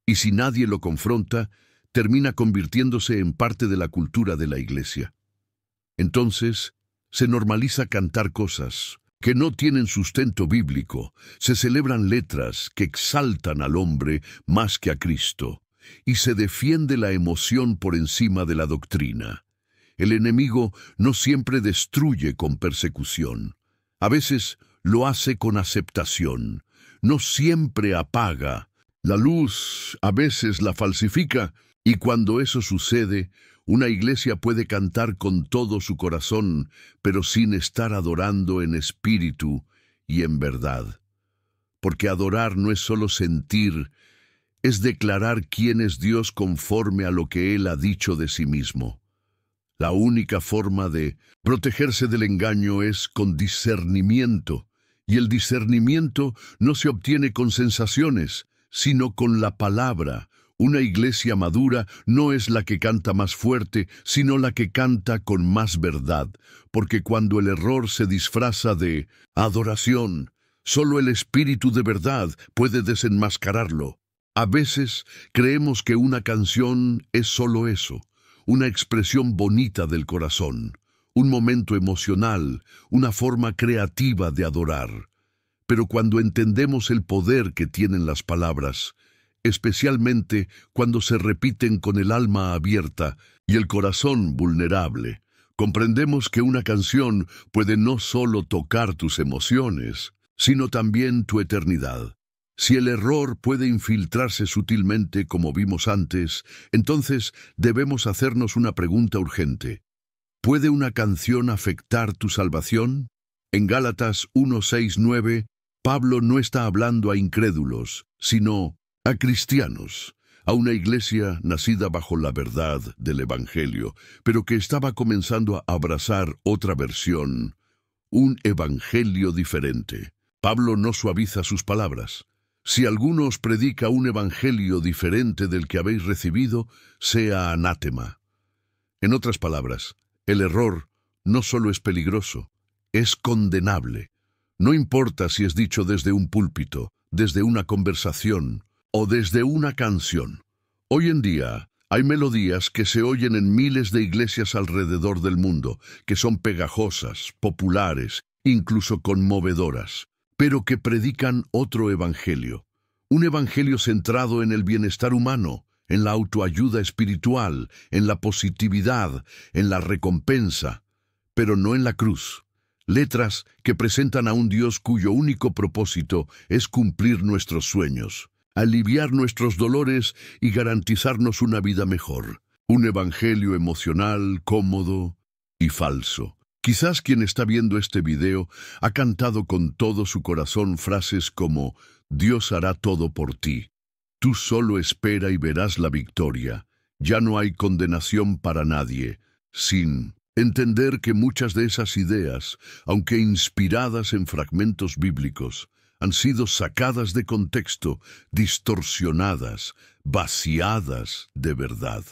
Y si nadie lo confronta, termina convirtiéndose en parte de la cultura de la iglesia. Entonces, se normaliza cantar cosas que no tienen sustento bíblico, se celebran letras que exaltan al hombre más que a Cristo, y se defiende la emoción por encima de la doctrina. El enemigo no siempre destruye con persecución. A veces lo hace con aceptación. No siempre apaga. La luz a veces la falsifica, y cuando eso sucede, una iglesia puede cantar con todo su corazón, pero sin estar adorando en espíritu y en verdad. Porque adorar no es solo sentir, es declarar quién es Dios conforme a lo que Él ha dicho de sí mismo. La única forma de protegerse del engaño es con discernimiento, y el discernimiento no se obtiene con sensaciones, sino con la palabra. Una iglesia madura no es la que canta más fuerte, sino la que canta con más verdad, porque cuando el error se disfraza de adoración, solo el Espíritu de verdad puede desenmascararlo. A veces creemos que una canción es solo eso, una expresión bonita del corazón, un momento emocional, una forma creativa de adorar. Pero cuando entendemos el poder que tienen las palabras, especialmente cuando se repiten con el alma abierta y el corazón vulnerable, comprendemos que una canción puede no solo tocar tus emociones, sino también tu eternidad. Si el error puede infiltrarse sutilmente como vimos antes, entonces debemos hacernos una pregunta urgente. ¿Puede una canción afectar tu salvación? En Gálatas 1:6-9, Pablo no está hablando a incrédulos, sino a cristianos, a una iglesia nacida bajo la verdad del Evangelio, pero que estaba comenzando a abrazar otra versión, un evangelio diferente. Pablo no suaviza sus palabras. Si alguno os predica un evangelio diferente del que habéis recibido, sea anátema. En otras palabras, el error no solo es peligroso, es condenable. No importa si es dicho desde un púlpito, desde una conversación o desde una canción. Hoy en día hay melodías que se oyen en miles de iglesias alrededor del mundo, que son pegajosas, populares, incluso conmovedoras, pero que predican otro evangelio. Un evangelio centrado en el bienestar humano, en la autoayuda espiritual, en la positividad, en la recompensa, pero no en la cruz. Letras que presentan a un Dios cuyo único propósito es cumplir nuestros sueños, aliviar nuestros dolores y garantizarnos una vida mejor. Un evangelio emocional, cómodo y falso. Quizás quien está viendo este video ha cantado con todo su corazón frases como «Dios hará todo por ti. Tú solo espera y verás la victoria. Ya no hay condenación para nadie», sin entender que muchas de esas ideas, aunque inspiradas en fragmentos bíblicos, han sido sacadas de contexto, distorsionadas, vaciadas de verdad.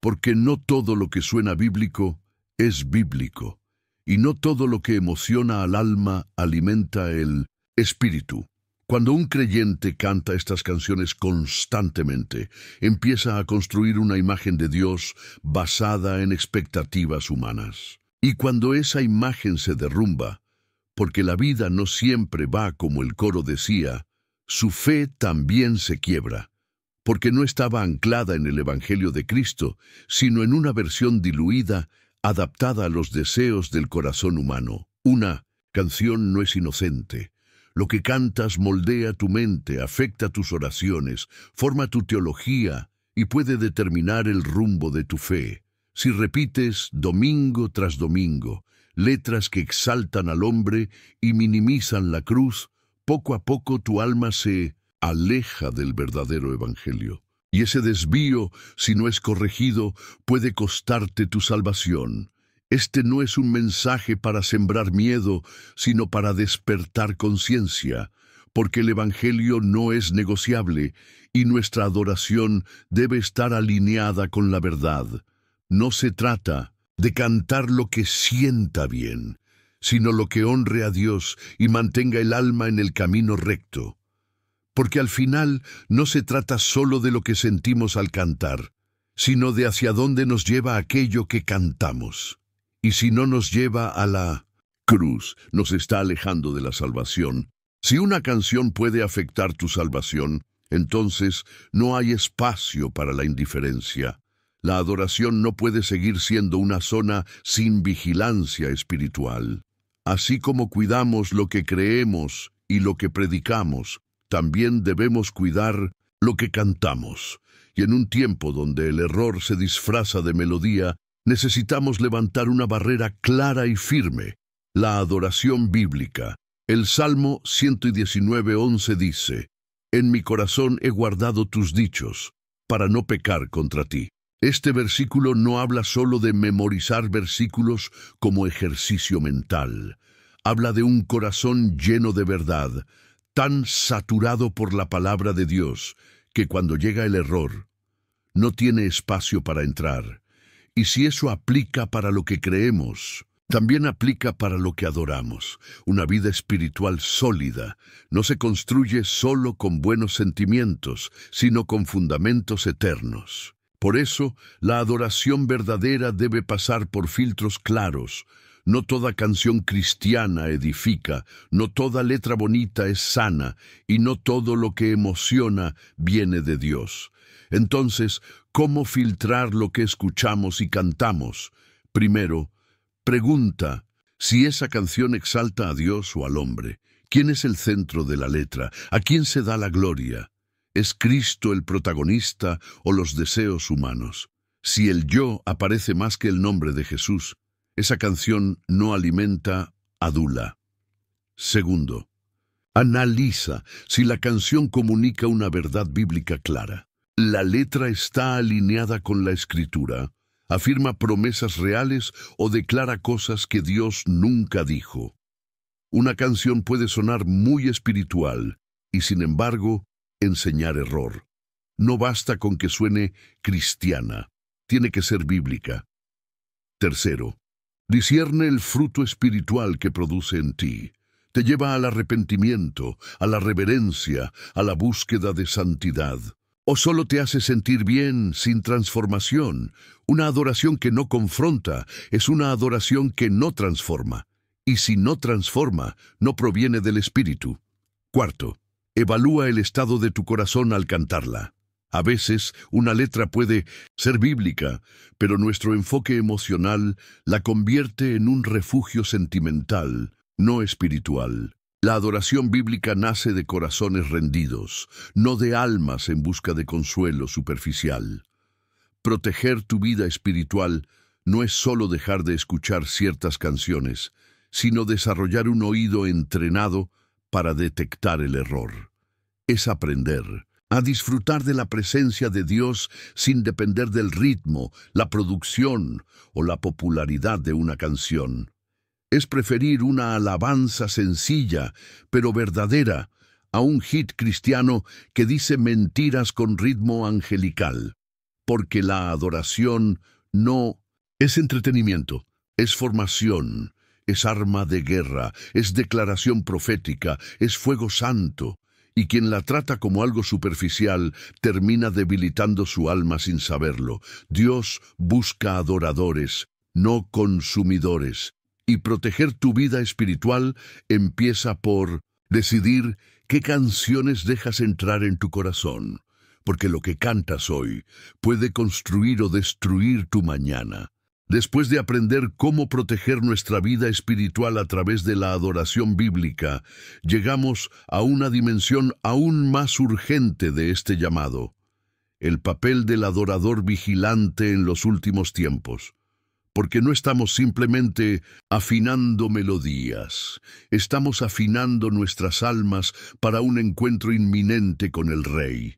Porque no todo lo que suena bíblico es bíblico, y no todo lo que emociona al alma alimenta el espíritu. Cuando un creyente canta estas canciones constantemente, empieza a construir una imagen de Dios basada en expectativas humanas. Y cuando esa imagen se derrumba, porque la vida no siempre va como el coro decía, su fe también se quiebra, porque no estaba anclada en el Evangelio de Cristo, sino en una versión diluida, adaptada a los deseos del corazón humano. Una canción no es inocente. Lo que cantas moldea tu mente, afecta tus oraciones, forma tu teología y puede determinar el rumbo de tu fe. Si repites domingo tras domingo letras que exaltan al hombre y minimizan la cruz, poco a poco tu alma se aleja del verdadero evangelio. Y ese desvío, si no es corregido, puede costarte tu salvación. Este no es un mensaje para sembrar miedo, sino para despertar conciencia, porque el evangelio no es negociable y nuestra adoración debe estar alineada con la verdad. No se trata de cantar lo que sienta bien, sino lo que honre a Dios y mantenga el alma en el camino recto. Porque al final no se trata solo de lo que sentimos al cantar, sino de hacia dónde nos lleva aquello que cantamos. Y si no nos lleva a la cruz, nos está alejando de la salvación. Si una canción puede afectar tu salvación, entonces no hay espacio para la indiferencia. La adoración no puede seguir siendo una zona sin vigilancia espiritual. Así como cuidamos lo que creemos y lo que predicamos, también debemos cuidar lo que cantamos. Y en un tiempo donde el error se disfraza de melodía, necesitamos levantar una barrera clara y firme: la adoración bíblica. El Salmo 119:11 dice: «En mi corazón he guardado tus dichos, para no pecar contra ti». Este versículo no habla solo de memorizar versículos como ejercicio mental. Habla de un corazón lleno de verdad, tan saturado por la palabra de Dios, que cuando llega el error, no tiene espacio para entrar. Y si eso aplica para lo que creemos, también aplica para lo que adoramos. Una vida espiritual sólida no se construye solo con buenos sentimientos, sino con fundamentos eternos. Por eso, la adoración verdadera debe pasar por filtros claros. No toda canción cristiana edifica, no toda letra bonita es sana, y no todo lo que emociona viene de Dios. Entonces, ¿cómo filtrar lo que escuchamos y cantamos? Primero, pregunta si esa canción exalta a Dios o al hombre. ¿Quién es el centro de la letra? ¿A quién se da la gloria? ¿Es Cristo el protagonista o los deseos humanos? Si el yo aparece más que el nombre de Jesús, esa canción no alimenta, adula. Segundo, analiza si la canción comunica una verdad bíblica clara. ¿La letra está alineada con la Escritura? ¿Afirma promesas reales o declara cosas que Dios nunca dijo? Una canción puede sonar muy espiritual y, sin embargo, enseñar error. No basta con que suene cristiana, tiene que ser bíblica. Tercero, discierne el fruto espiritual que produce en ti. Te lleva al arrepentimiento, a la reverencia, a la búsqueda de santidad. ¿O solo te hace sentir bien sin transformación? Una adoración que no confronta es una adoración que no transforma. Y si no transforma, no proviene del Espíritu. Cuarto, evalúa el estado de tu corazón al cantarla. A veces, una letra puede ser bíblica, pero nuestro enfoque emocional la convierte en un refugio sentimental, no espiritual. La adoración bíblica nace de corazones rendidos, no de almas en busca de consuelo superficial. Proteger tu vida espiritual no es solo dejar de escuchar ciertas canciones, sino desarrollar un oído entrenado para detectar el error. Es aprender a disfrutar de la presencia de Dios sin depender del ritmo, la producción o la popularidad de una canción. Es preferir una alabanza sencilla, pero verdadera, a un hit cristiano que dice mentiras con ritmo angelical. Porque la adoración no es entretenimiento, es formación, es arma de guerra, es declaración profética, es fuego santo. Y quien la trata como algo superficial termina debilitando su alma sin saberlo. Dios busca adoradores, no consumidores. Y proteger tu vida espiritual empieza por decidir qué canciones dejas entrar en tu corazón, porque lo que cantas hoy puede construir o destruir tu mañana. Después de aprender cómo proteger nuestra vida espiritual a través de la adoración bíblica, llegamos a una dimensión aún más urgente de este llamado: el papel del adorador vigilante en los últimos tiempos. porque no estamos simplemente afinando melodías, estamos afinando nuestras almas para un encuentro inminente con el Rey.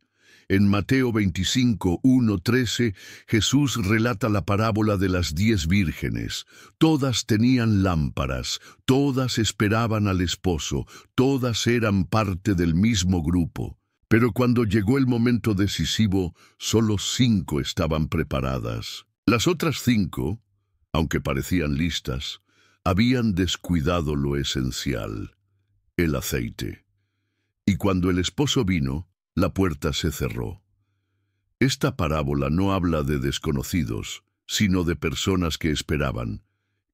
En Mateo 25, 1-13, Jesús relata la parábola de las 10 vírgenes. Todas tenían lámparas, todas esperaban al esposo, todas eran parte del mismo grupo. Pero cuando llegó el momento decisivo, solo 5 estaban preparadas. Las otras 5, aunque parecían listas, habían descuidado lo esencial, el aceite. Y cuando el esposo vino, la puerta se cerró. Esta parábola no habla de desconocidos, sino de personas que esperaban,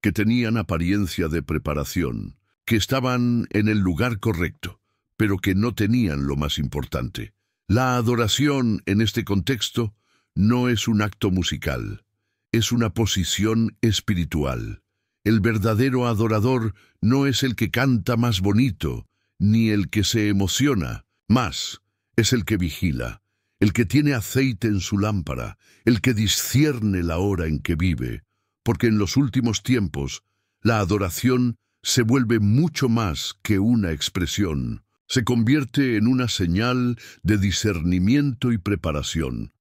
que tenían apariencia de preparación, que estaban en el lugar correcto, pero que no tenían lo más importante. La adoración, en este contexto, no es un acto musical, es una posición espiritual. El verdadero adorador no es el que canta más bonito, ni el que se emociona más. Es el que vigila, el que tiene aceite en su lámpara, el que discierne la hora en que vive, porque en los últimos tiempos la adoración se vuelve mucho más que una expresión, se convierte en una señal de discernimiento y preparación.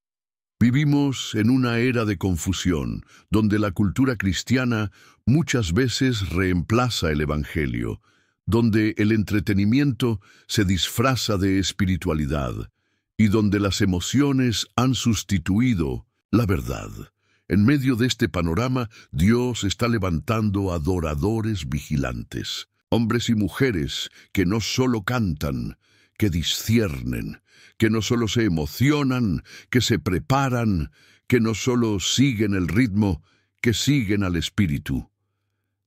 Vivimos en una era de confusión, donde la cultura cristiana muchas veces reemplaza el Evangelio, donde el entretenimiento se disfraza de espiritualidad y donde las emociones han sustituido la verdad. En medio de este panorama, Dios está levantando adoradores vigilantes, hombres y mujeres que no solo cantan, que disciernen, que no solo se emocionan, que se preparan, que no solo siguen el ritmo, que siguen al Espíritu.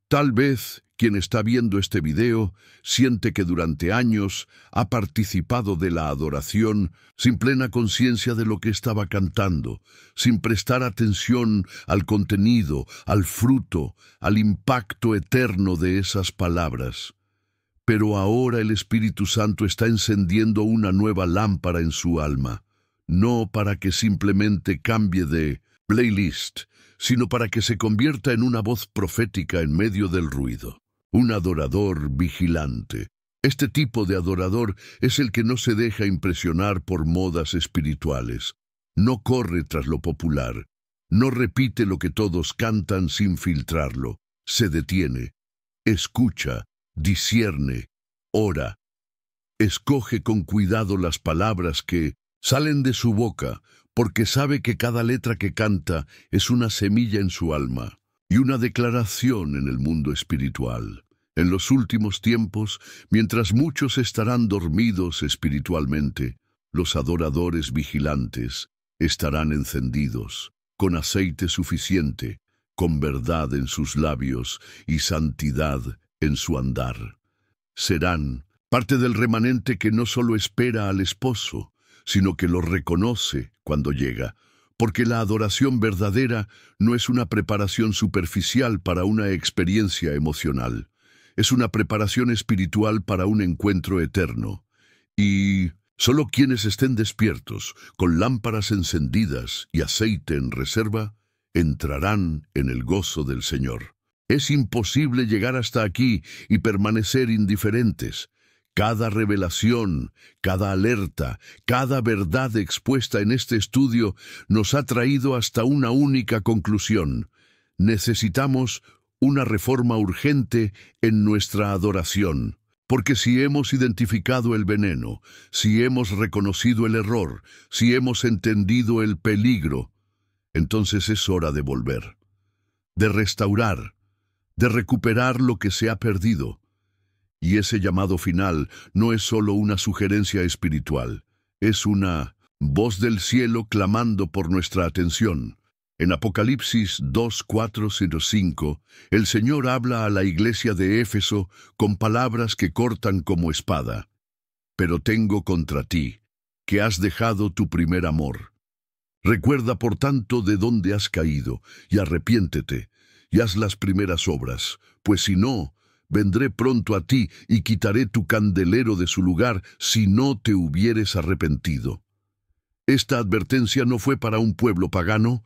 Tal vez quien está viendo este video siente que durante años ha participado de la adoración sin plena conciencia de lo que estaba cantando, sin prestar atención al contenido, al fruto, al impacto eterno de esas palabras. Pero ahora el Espíritu Santo está encendiendo una nueva lámpara en su alma, no para que simplemente cambie de playlist, sino para que se convierta en una voz profética en medio del ruido. Un adorador vigilante. Este tipo de adorador es el que no se deja impresionar por modas espirituales. No corre tras lo popular. No repite lo que todos cantan sin filtrarlo. Se detiene. Escucha. Discierne. Ora. Escoge con cuidado las palabras que salen de su boca, porque sabe que cada letra que canta es una semilla en su alma y una declaración en el mundo espiritual. En los últimos tiempos, mientras muchos estarán dormidos espiritualmente, los adoradores vigilantes estarán encendidos, con aceite suficiente, con verdad en sus labios y santidad en su andar. Serán parte del remanente que no solo espera al esposo, sino que lo reconoce cuando llega, porque la adoración verdadera no es una preparación superficial para una experiencia emocional, es una preparación espiritual para un encuentro eterno. Y solo quienes estén despiertos, con lámparas encendidas y aceite en reserva, entrarán en el gozo del Señor. Es imposible llegar hasta aquí y permanecer indiferentes. Cada revelación, cada alerta, cada verdad expuesta en este estudio nos ha traído hasta una única conclusión. Necesitamos una reforma urgente en nuestra adoración, porque si hemos identificado el veneno, si hemos reconocido el error, si hemos entendido el peligro, entonces es hora de volver, de restaurar, de recuperar lo que se ha perdido. Y ese llamado final no es solo una sugerencia espiritual, es una voz del cielo clamando por nuestra atención. En Apocalipsis 2:4-5, el Señor habla a la iglesia de Éfeso con palabras que cortan como espada. Pero tengo contra ti, que has dejado tu primer amor. Recuerda, por tanto, de dónde has caído, y arrepiéntete, y haz las primeras obras, pues si no, vendré pronto a ti y quitaré tu candelero de su lugar si no te hubieres arrepentido. Esta advertencia no fue para un pueblo pagano,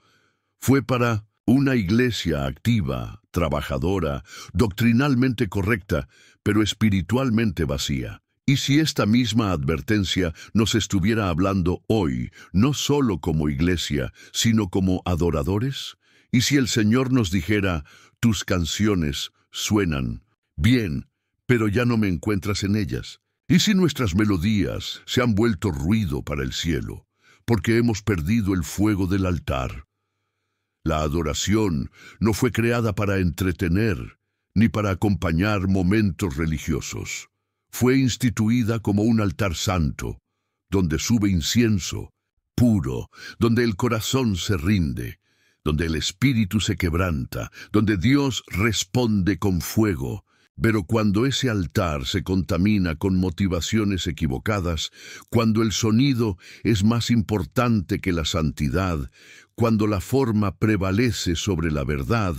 fue para Una iglesia activa, trabajadora, doctrinalmente correcta, pero espiritualmente vacía. ¿Y si esta misma advertencia nos estuviera hablando hoy, no solo como iglesia, sino como adoradores? ¿Y si el Señor nos dijera, tus canciones suenan bien, pero ya no me encuentras en ellas? ¿Y si nuestras melodías se han vuelto ruido para el cielo, porque hemos perdido el fuego del altar? La adoración no fue creada para entretener, ni para acompañar momentos religiosos. Fue instituida como un altar santo, donde sube incienso, puro, donde el corazón se rinde, donde el espíritu se quebranta, donde Dios responde con fuego. Pero cuando ese altar se contamina con motivaciones equivocadas, cuando el sonido es más importante que la santidad, cuando la forma prevalece sobre la verdad,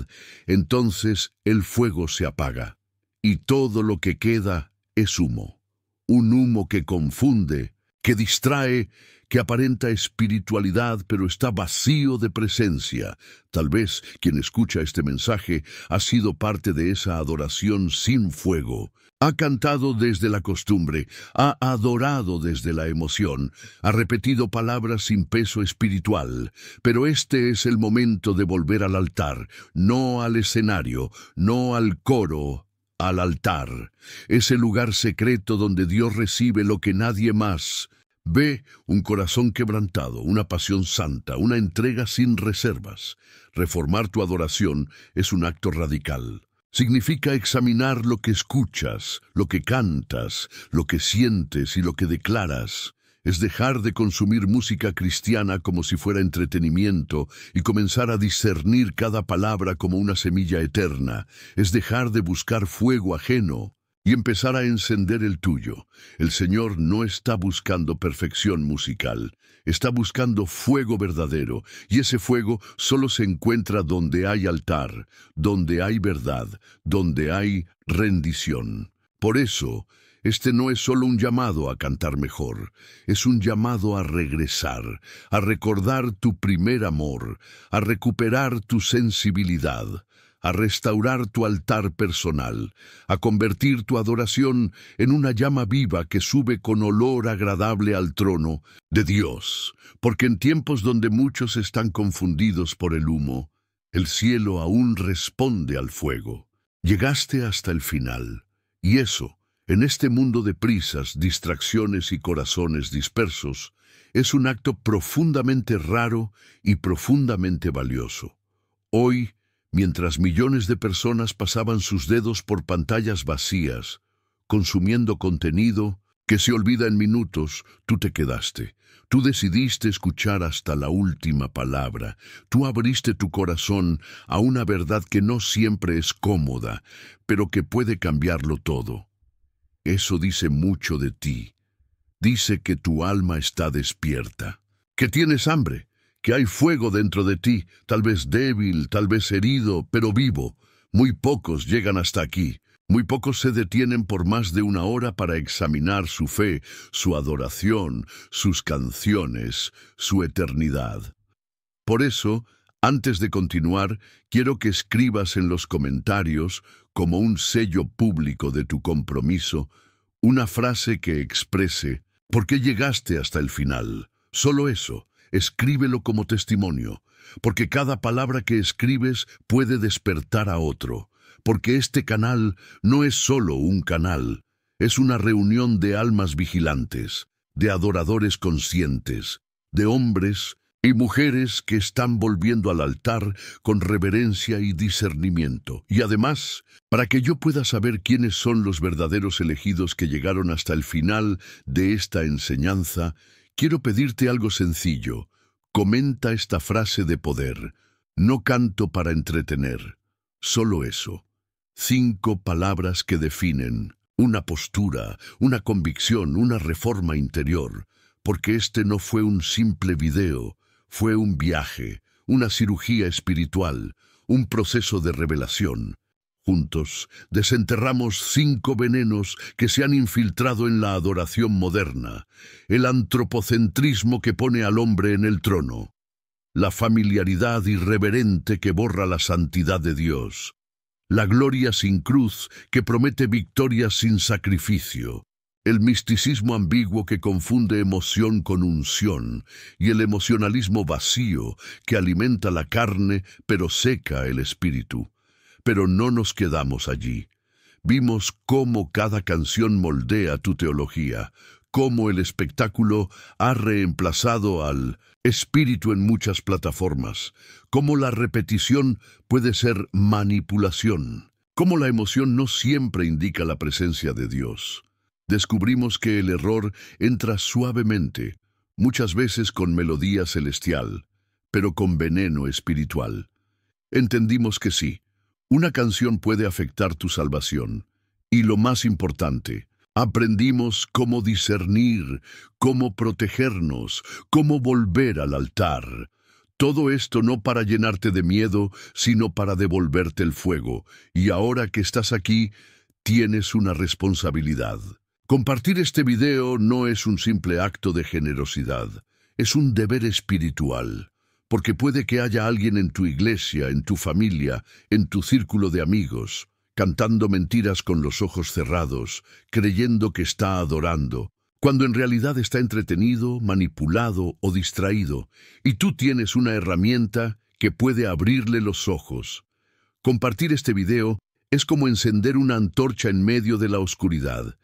entonces el fuego se apaga, y todo lo que queda es humo. Un humo que confunde, que distrae, que aparenta espiritualidad, pero está vacío de presencia. Tal vez quien escucha este mensaje ha sido parte de esa adoración sin fuego. Ha cantado desde la costumbre, ha adorado desde la emoción, ha repetido palabras sin peso espiritual. Pero este es el momento de volver al altar, no al escenario, no al coro, al altar. Ese lugar secreto donde Dios recibe lo que nadie más ve, un corazón quebrantado, una pasión santa, una entrega sin reservas. Reformar tu adoración es un acto radical. Significa examinar lo que escuchas, lo que cantas, lo que sientes y lo que declaras. Es dejar de consumir música cristiana como si fuera entretenimiento y comenzar a discernir cada palabra como una semilla eterna. Es dejar de buscar fuego ajeno y empezar a encender el tuyo. El Señor no está buscando perfección musical, está buscando fuego verdadero, y ese fuego solo se encuentra donde hay altar, donde hay verdad, donde hay rendición. Por eso, este no es solo un llamado a cantar mejor, es un llamado a regresar, a recordar tu primer amor, a recuperar tu sensibilidad, a restaurar tu altar personal, a convertir tu adoración en una llama viva que sube con olor agradable al trono de Dios. Porque en tiempos donde muchos están confundidos por el humo, el cielo aún responde al fuego. Llegaste hasta el final, y eso, en este mundo de prisas, distracciones y corazones dispersos, es un acto profundamente raro y profundamente valioso. Hoy, mientras millones de personas pasaban sus dedos por pantallas vacías, consumiendo contenido que se olvida en minutos, tú te quedaste. Tú decidiste escuchar hasta la última palabra. Tú abriste tu corazón a una verdad que no siempre es cómoda, pero que puede cambiarlo todo. Eso dice mucho de ti. Dice que tu alma está despierta, que tienes hambre, que hay fuego dentro de ti, tal vez débil, tal vez herido, pero vivo. Muy pocos llegan hasta aquí. Muy pocos se detienen por más de una hora para examinar su fe, su adoración, sus canciones, su eternidad. Por eso, antes de continuar, quiero que escribas en los comentarios, como un sello público de tu compromiso, una frase que exprese por qué llegaste hasta el final. Solo eso. Escríbelo como testimonio, porque cada palabra que escribes puede despertar a otro, porque este canal no es solo un canal, es una reunión de almas vigilantes, de adoradores conscientes, de hombres y mujeres que están volviendo al altar con reverencia y discernimiento. Y además, para que yo pueda saber quiénes son los verdaderos elegidos que llegaron hasta el final de esta enseñanza, quiero pedirte algo sencillo. Comenta esta frase de poder. No canto para entretener. Solo eso. 5 palabras que definen una postura, una convicción, una reforma interior. Porque este no fue un simple video, fue un viaje, una cirugía espiritual, un proceso de revelación. Juntos desenterramos 5 venenos que se han infiltrado en la adoración moderna, el antropocentrismo que pone al hombre en el trono, la familiaridad irreverente que borra la santidad de Dios, la gloria sin cruz que promete victoria sin sacrificio, el misticismo ambiguo que confunde emoción con unción y el emocionalismo vacío que alimenta la carne pero seca el espíritu. Pero no nos quedamos allí. Vimos cómo cada canción moldea tu teología, cómo el espectáculo ha reemplazado al espíritu en muchas plataformas, cómo la repetición puede ser manipulación, cómo la emoción no siempre indica la presencia de Dios. Descubrimos que el error entra suavemente, muchas veces con melodía celestial, pero con veneno espiritual. Entendimos que sí, una canción puede afectar tu salvación. Y lo más importante, aprendimos cómo discernir, cómo protegernos, cómo volver al altar. Todo esto no para llenarte de miedo, sino para devolverte el fuego. Y ahora que estás aquí, tienes una responsabilidad. Compartir este video no es un simple acto de generosidad, es un deber espiritual. Porque puede que haya alguien en tu iglesia, en tu familia, en tu círculo de amigos, cantando mentiras con los ojos cerrados, creyendo que está adorando, cuando en realidad está entretenido, manipulado o distraído, y tú tienes una herramienta que puede abrirle los ojos. Compartir este video es como encender una antorcha en medio de la oscuridad,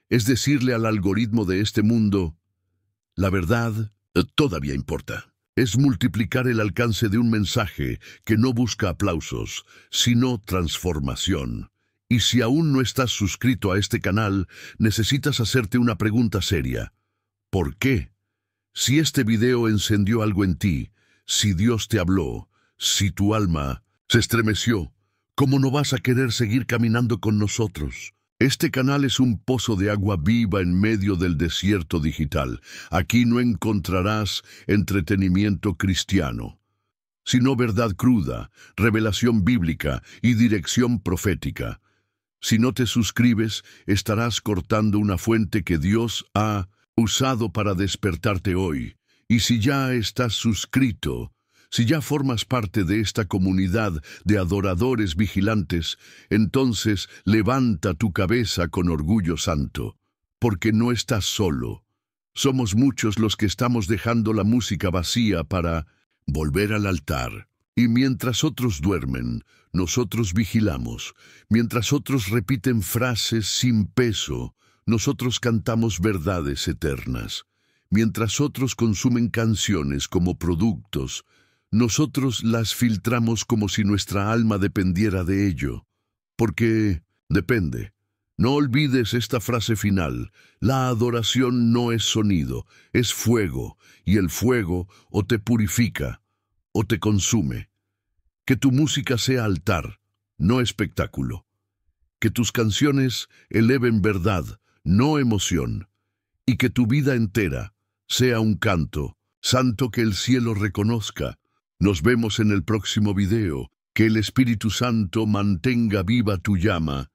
es decirle al algoritmo de este mundo, la verdad todavía importa. Es multiplicar el alcance de un mensaje que no busca aplausos, sino transformación. Y si aún no estás suscrito a este canal, necesitas hacerte una pregunta seria. ¿Por qué? Si este video encendió algo en ti, si Dios te habló, si tu alma se estremeció, ¿cómo no vas a querer seguir caminando con nosotros? Este canal es un pozo de agua viva en medio del desierto digital. Aquí no encontrarás entretenimiento cristiano, sino verdad cruda, revelación bíblica y dirección profética. Si no te suscribes, estarás cortando una fuente que Dios ha usado para despertarte hoy. Y si ya estás suscrito, si ya formas parte de esta comunidad de adoradores vigilantes, entonces levanta tu cabeza con orgullo santo, porque no estás solo. Somos muchos los que estamos dejando la música vacía para volver al altar. Y mientras otros duermen, nosotros vigilamos. Mientras otros repiten frases sin peso, nosotros cantamos verdades eternas. Mientras otros consumen canciones como productos, nosotros las filtramos como si nuestra alma dependiera de ello. Porque depende. No olvides esta frase final. La adoración no es sonido, es fuego, y el fuego o te purifica o te consume. Que tu música sea altar, no espectáculo. Que tus canciones eleven verdad, no emoción. Y que tu vida entera sea un canto, santo que el cielo reconozca. Nos vemos en el próximo video. Que el Espíritu Santo mantenga viva tu llama